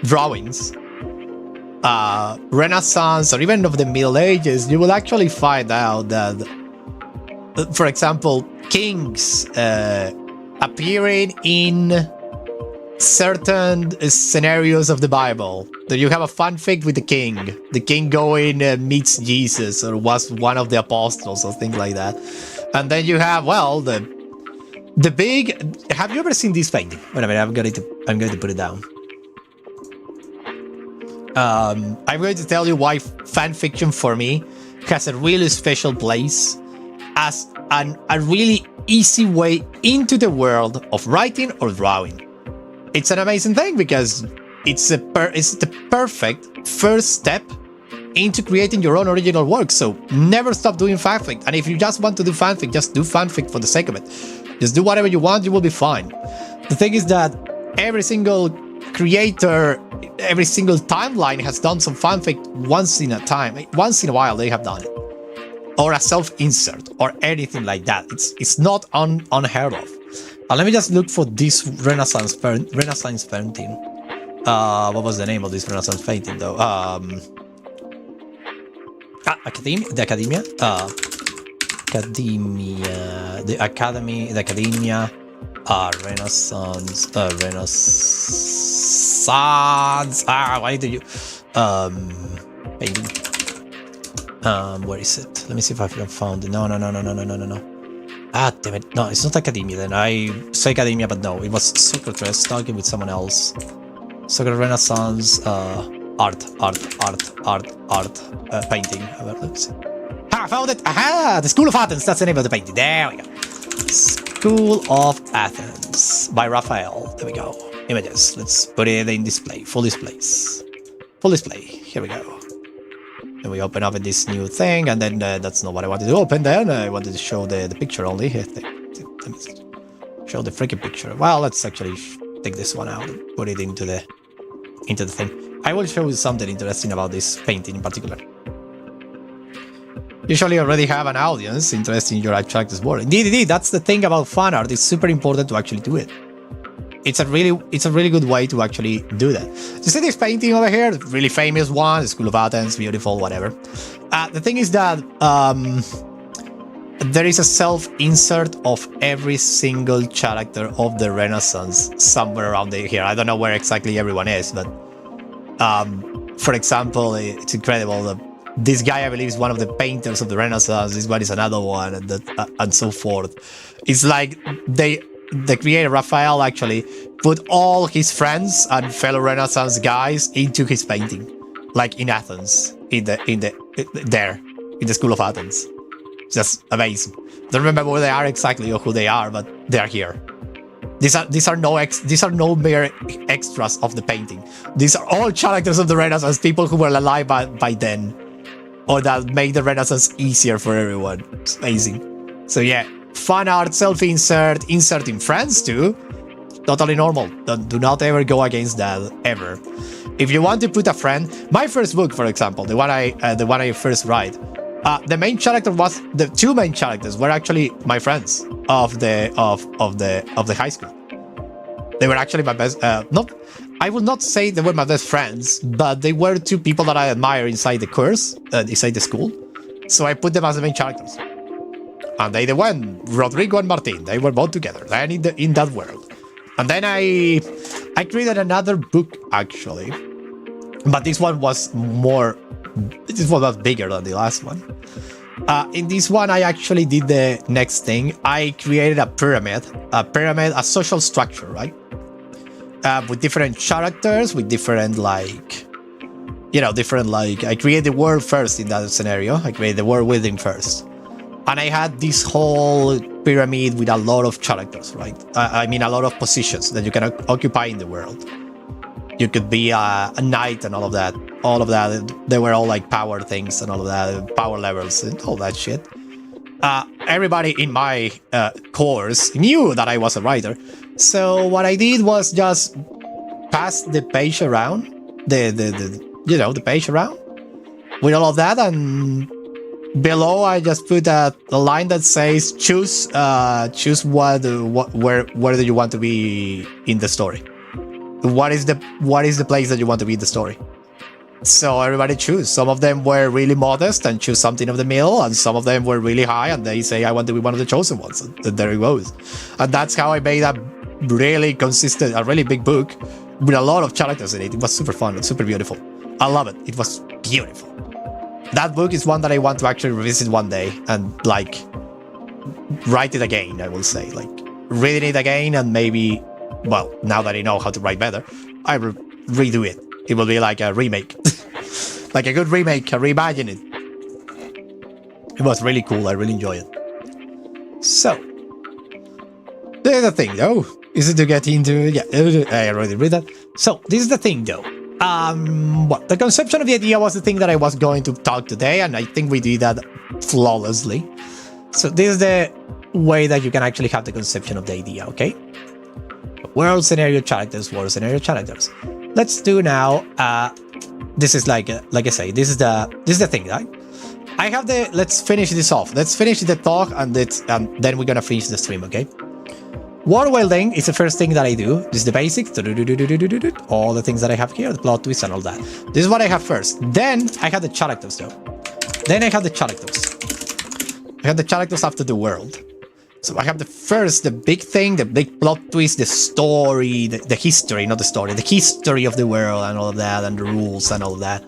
drawings, Renaissance, or even of the Middle Ages, you will actually find out that, for example, kings appearing in certain scenarios of the Bible. That you have a fanfic with the king going meets Jesus or was one of the apostles or things like that. And then you have, well, the big. Have you ever seen this painting? Wait a minute, I'm going to put it down. I'm going to tell you why fanfiction for me has a really special place as a really easy way into the world of writing or drawing. It's an amazing thing because it's the perfect first step into creating your own original work. So never stop doing fanfic. And if you just want to do fanfic, just do fanfic for the sake of it. Just do whatever you want, you will be fine. The thing is that every single creator, every single timeline has done some fanfic once in a while they have done it. Or a self-insert or anything like that. It's not unheard of. Let me just look for this Renaissance painting. What was the name of this Renaissance painting though? The Academia. Renaissance. Why do you painting? Where is it? Let me see if I can find it. No. Ah, damn it. No, it's not Academia then. I say Academia, but no. It was Socrates talking with someone else. Socrates Renaissance art painting. Let's see. Ah, I found it! Aha! The School of Athens. That's the name of the painting. There we go. School of Athens by Raphael. There we go. Images. Let's put it in display. Full displays. Full display. Here we go. And we open up in this new thing, and then that's not what I wanted to open then. I wanted to show the picture only. Let me show the freaking picture. Well, let's actually take this one out and put it into the thing. I will show you something interesting about this painting in particular. Usually already have an audience interested in your abstract work. Indeed, that's the thing about fan art. It's super important to actually do it. It's a really good way to actually do that. You see this painting over here? Really famous one, the School of Athens, beautiful, whatever. The thing is that there is a self-insert of every single character of the Renaissance somewhere around here. I don't know where exactly everyone is, but for example, it's incredible. This guy, I believe, is one of the painters of the Renaissance. This one is another one, and so forth. It's like the creator Raphael actually put all his friends and fellow Renaissance guys into his painting, like in Athens, in the School of Athens. Just amazing. Don't remember where they are exactly or who they are, but they are here. These are no mere extras of the painting. These are all characters of the Renaissance, people who were alive by then, or that made the Renaissance easier for everyone. It's amazing. So yeah, fan art, self-insert, inserting friends too. Totally normal. Do not ever go against that ever. If you want to put a friend, my first book, for example, the one I first write, the main character was the two main characters were actually my friends of the high school. They were actually my best. I would not say they were my best friends, but they were two people that I admire inside the course, inside the school. So I put them as the main characters, and they went. Rodrigo and Martin. They were both together, and in that world. And then I created another book actually, but this one was more. This one was bigger than the last one. In this one, I actually did the next thing. I created a pyramid, a social structure, right? With different characters, with different I created the world first in that scenario. I created the world within first. And I had this whole pyramid with a lot of characters, right? I mean, a lot of positions that you can occupy in the world. You could be a knight and all of that. They were all like power things and all of that, power levels and all that shit. Everybody in my course knew that I was a writer. So what I did was just pass the page around, the page around with all of that, and below I just put a line that says choose where do you want to be in the story. What is the place that you want to be in the story? So everybody choose. Some of them were really modest and choose something of the middle, and some of them were really high and they say I want to be one of the chosen ones. And there it goes. And that's how I made a really consistent, a really big book with a lot of characters in it. It was super fun and super beautiful. I love it. It was beautiful. That book is one that I want to actually revisit one day and like write it again, I will say. Like reading it again and maybe, well, now that I know how to write better, I will redo it. It will be like a remake. Like a good remake, a reimagine it. It was really cool. I really enjoyed it. So, the other thing though, is it to get into, yeah, I already read that. So, this is the thing though. The conception of the idea was the thing that I was going to talk today, and I think we did that flawlessly. So, this is the way that you can actually have the conception of the idea, okay? World scenario characters, world scenario characters. Let's do now. This is like I say. This is the thing, right? I have the. Let's finish this off. Let's finish the talk, and then we're gonna finish the stream, okay? World building is the first thing that I do. This is the basics. All the things that I have here, the plot twists and all that. This is what I have first. Then I have the characters, though. Then I have the characters. I have the characters after the world. So I have the big thing, the big plot twist, the story, the history, not the story, the history of the world and all of that, and the rules and all of that.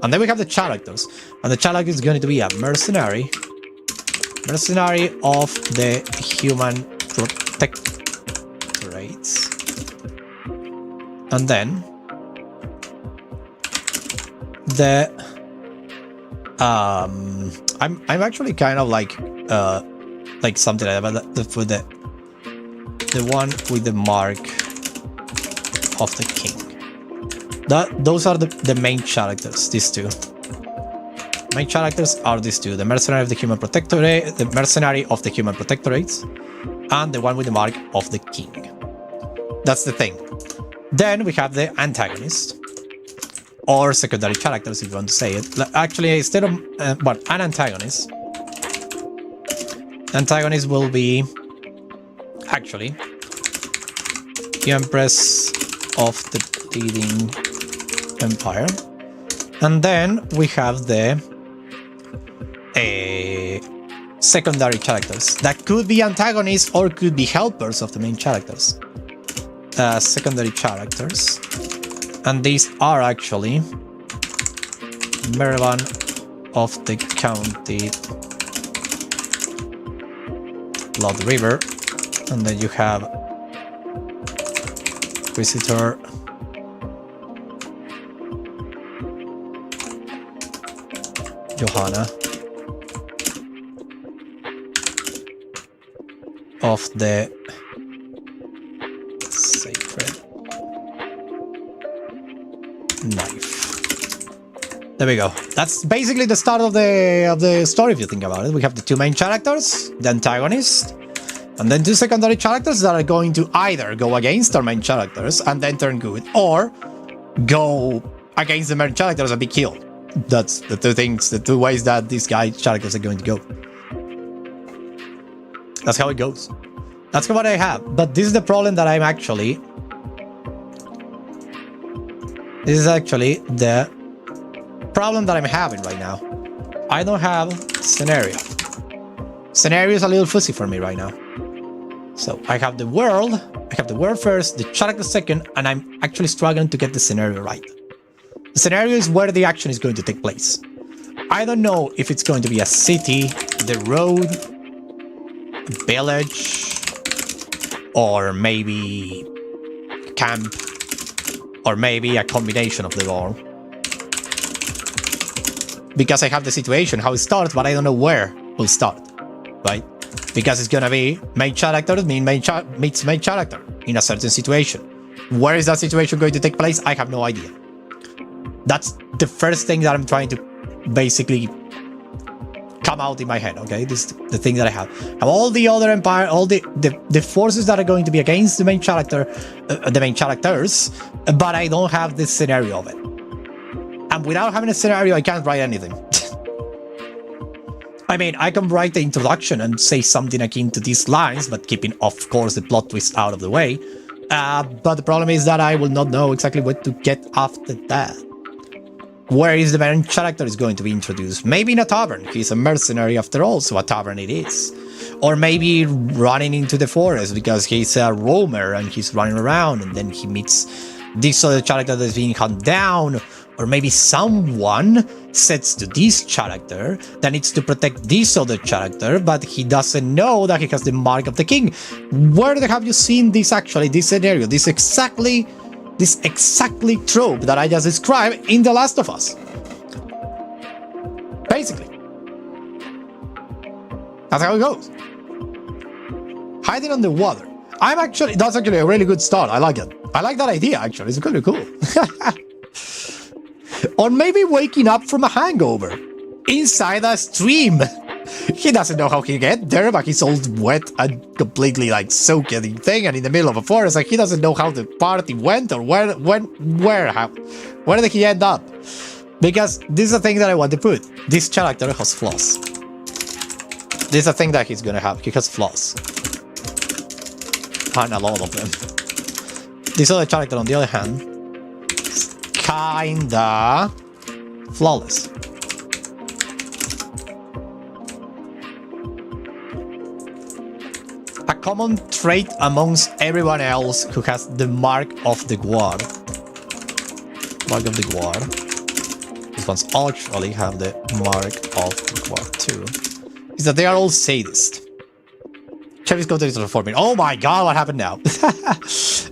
And then we have the characters. And the character is going to be a mercenary of the human protectorates. And then the I'm actually kind of like something like that, but for the one with the mark of the king. Those are the main characters. These two main characters are these two: the mercenary of the human protectorate, the mercenary of the human protectorates, and the one with the mark of the king. That's the thing. Then we have the antagonist, or secondary characters, if you want to say it. Actually, instead of an antagonist. Antagonist will be actually the Empress of the leading empire, and then we have the secondary characters that could be antagonists or could be helpers of the main characters. Secondary characters, and these are actually Mervan of the county Blood River, and then you have Visitor Johanna of the sacred knife. There we go. That's basically the start of the story if you think about it. We have the two main characters, the antagonist, and then two secondary characters that are going to either go against our main characters and then turn good, or go against the main characters and be killed. That's the two things, the two ways that these characters are going to go. That's how it goes. That's what I have. But this is the problem that I'm actually... This is actually the problem that I'm having right now. I don't have scenario. Scenario is a little fuzzy for me right now. So I have the world. I have the world first, the character second, and I'm actually struggling to get the scenario right. The scenario is where the action is going to take place. I don't know if it's going to be a city, the road, village, or maybe camp, or maybe a combination of the all. Because I have the situation, how it starts, but I don't know where we'll start, right? Because it's gonna be main character meets main character in a certain situation. Where is that situation going to take place? I have no idea. That's the first thing that I'm trying to basically come out in my head, okay? This is the thing that I have. All the other empire, all the forces that are going to be against the main character, the main characters, but I don't have this scenario of it. And without having a scenario, I can't write anything. I mean, I can write the introduction and say something akin to these lines, but keeping, of course, the plot twist out of the way. But the problem is that I will not know exactly what to get after that. Where is the main character is going to be introduced? Maybe in a tavern. He's a mercenary after all, so a tavern it is. Or maybe running into the forest because he's a roamer and he's running around and then he meets this other character that's being hunted down. Or maybe someone sets to this character that needs to protect this other character, but he doesn't know that he has the mark of the king. Where have you seen this actually, this scenario, this exactly trope that I just described in The Last of Us? Basically. That's how it goes. Hiding underwater. That's actually a really good start. I like it. I like that idea actually. It's really cool. Or maybe waking up from a hangover inside a stream. He doesn't know how he get there, but he's all wet and completely like soaked in thing and in the middle of a forest. Like he doesn't know how the party went or where did he end up? Because this is the thing that I want to put. This character has flaws. This is the thing that he's gonna have. He has flaws. And a lot of them. This other character, on the other hand, kinda flawless. A common trait amongst everyone else who has the mark of the guard. Mark of the guard. These ones actually have the mark of the guard too. Is that they are all sadists. Chevy's going to transforming. Oh my god, what happened now?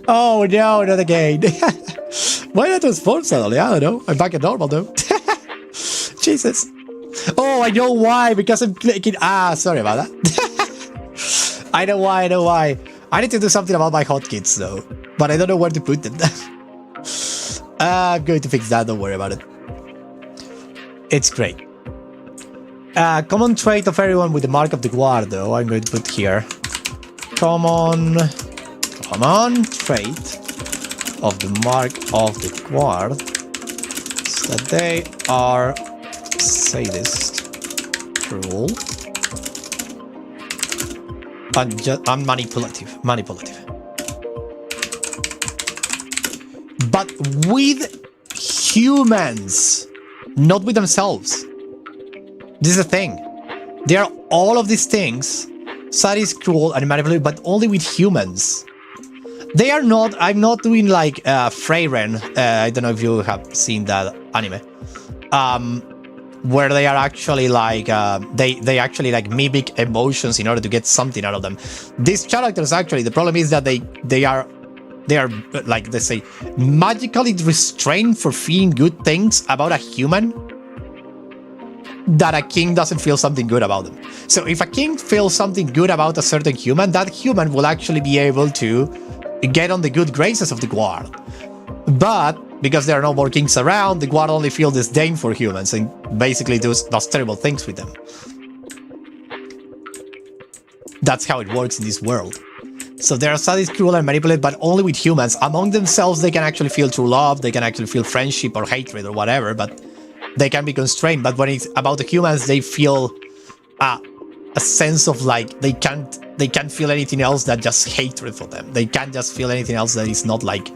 Oh no, not again. Why not transform suddenly? I don't know. I'm back at normal though. Jesus. Oh, I know why. Because I'm clicking. Sorry about that. I know why. I need to do something about my hotkeys though. But I don't know where to put them. I'm going to fix that. Don't worry about it. It's great. Common trait of everyone with the mark of the guard though. I'm going to put here. Common trait of the mark of the guard is that they are sadist, cruel, and manipulative. But with humans, not with themselves. This is the thing. They are all of these things, sadist, cruel, and manipulative, but only with humans. They are not, I'm not doing like VtuberEN, I don't know if you have seen that anime, where they are actually like, they actually like mimic emotions in order to get something out of them. These characters actually, the problem is that they are like, they say, magically restrained for feeling good things about a human. that a king doesn't feel something good about them. So if a king feels something good about a certain human, that human will actually be able to get on the good graces of the guard. But because there are no more kings around, the guard only feel disdain for humans and basically does terrible things with them. That's how it works in this world. So they are sadist, cruel, and manipulated, but only with humans. Among themselves, they can actually feel true love, they can actually feel friendship or hatred or whatever, but they can be constrained. But when it's about the humans, they feel a sense of like they can't feel anything else that just hatred for them. They can't just feel anything else that is not like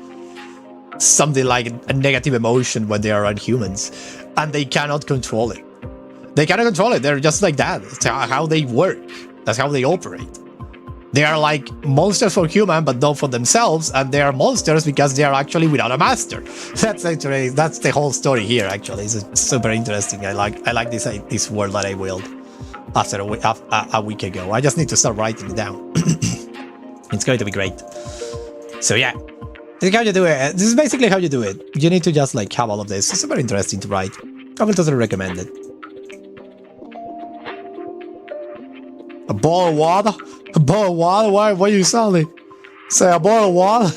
something like a negative emotion when they are around humans, and they cannot control it. They cannot control it. They're just like that. That's how they work. That's how they operate. They are like monsters for human, but not for themselves, and they are monsters because they are actually without a master. That's the whole story here. Actually, it's super interesting. I like this world that I built after a week ago. I just need to start writing it down. It's going to be great. So yeah, this is how you do it. This is basically how you do it. You need to just like have all of this. It's super interesting to write. I will totally recommend it. A bowl of water? A bowl of water? Why are you selling? Say a bowl of water?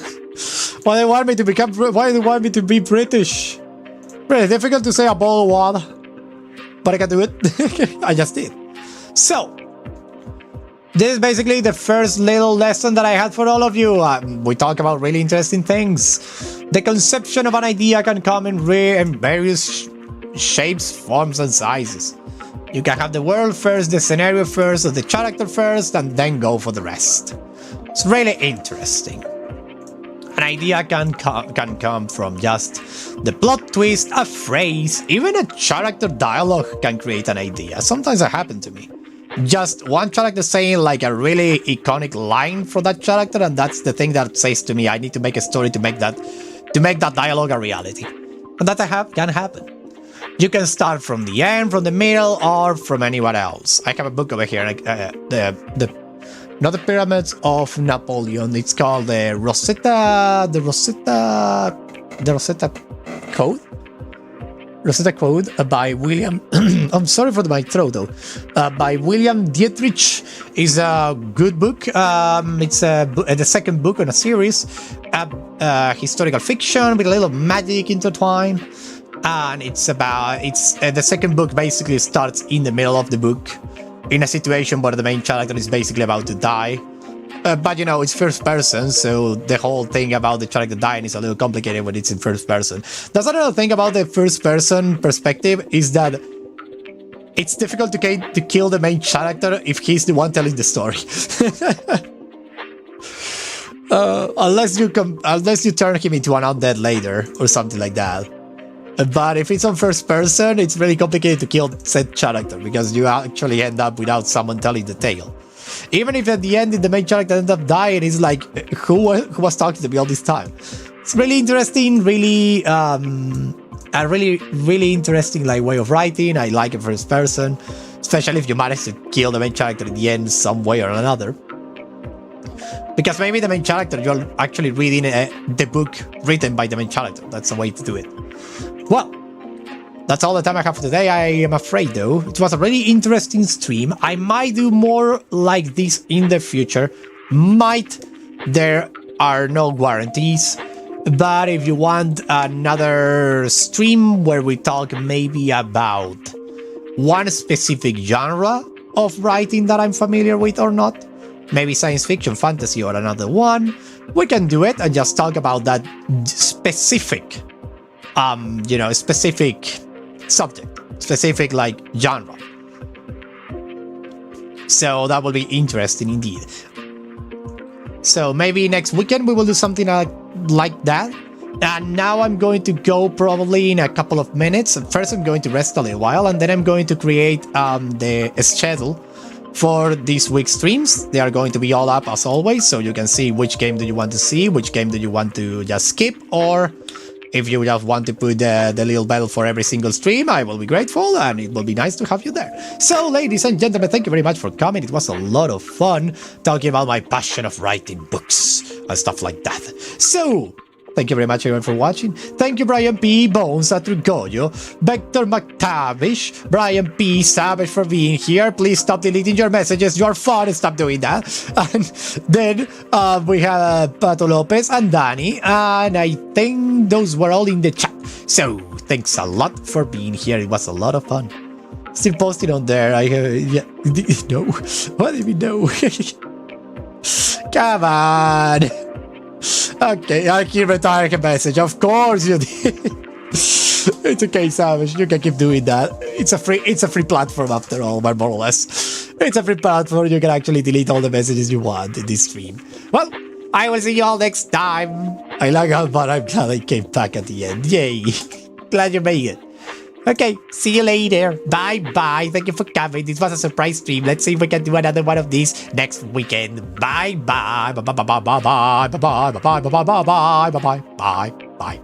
Why do you want me to be British? Really difficult to say a bowl of water. But I can do it. I just did. So, this is basically the first little lesson that I had for all of you. We talk about really interesting things. The conception of an idea can come in various shapes, forms, and sizes. You can have the world first, the scenario first, or the character first, and then go for the rest. It's really interesting. An idea can come from just the plot twist, a phrase, even a character dialogue can create an idea. Sometimes that happens to me. Just one character saying like a really iconic line for that character, and that's the thing that says to me, I need to make a story to make that dialogue a reality. And that can happen. You can start from the end, from the middle, or from anywhere else. I have a book over here, not the Pyramids of Napoleon. It's called the Rosetta Code. Rosetta Code by William. I'm sorry for my throat though. By William Dietrich. Is a good book. It's the second book in a series. Historical fiction with a little magic intertwined. And the second book basically starts in the middle of the book in a situation where the main character is basically about to die. But you know, it's first person, so the whole thing about the character dying is a little complicated when it's in first person. That's another thing about the first person perspective is that it's difficult to kill the main character if he's the one telling the story. Unless you turn him into an undead later or something like that. But if it's on first person, it's really complicated to kill said character because you actually end up without someone telling the tale. Even if at the end the main character ends up dying, it's like, who was talking to me all this time? It's really interesting, really a really interesting like way of writing. I like it first person, especially if you manage to kill the main character in the end some way or another. Because maybe the main character, you're actually reading the book written by the main character. That's a way to do it. Well, that's all the time I have for today. I am afraid though. It was a really interesting stream. I might do more like this in the future. There are no guarantees. But if you want another stream where we talk maybe about one specific genre of writing that I'm familiar with or not, maybe science fiction, fantasy, or another one, we can do it and just talk about that specific specific subject, specific like genre. So that will be interesting indeed. So maybe next weekend we will do something like that. And now I'm going to go probably in a couple of minutes. First I'm going to rest a little while, and then I'm going to create the schedule for this week's streams. They are going to be all up as always, so you can see which game do you want to see, which game do you want to just skip, or if you just want to put the little bell for every single stream, I will be grateful, and it will be nice to have you there. So, ladies and gentlemen, thank you very much for coming. It was a lot of fun talking about my passion of writing books and stuff like that. So, Thank you very much everyone for watching. Thank you Brian P, Bones, Atrugoyo, Vector McTavish, Brian P, Savage for being here. Please stop deleting your messages. You are fun. Stop doing that. And then we have Pato Lopez and Danny. And I think those were all in the chat. So thanks a lot for being here. It was a lot of fun. Still posting on there. Yeah. No. What do you mean no? Come on. Okay, I keep retiring a message. Of course you did. It's okay, Savage. You can keep doing that. It's a free platform after all, more or less. It's a free platform. You can actually delete all the messages you want in this stream. Well, I will see you all next time. I like how, but I'm glad I came back at the end. Yay. Glad you made it. Okay, see you later. Bye-bye. Thank you for coming. This was a surprise stream. Let's see if we can do another one of these next weekend. Bye-bye. Bye-bye. Bye-bye. Bye-bye. Bye-bye. Bye-bye. Bye-bye. Bye-bye. Bye.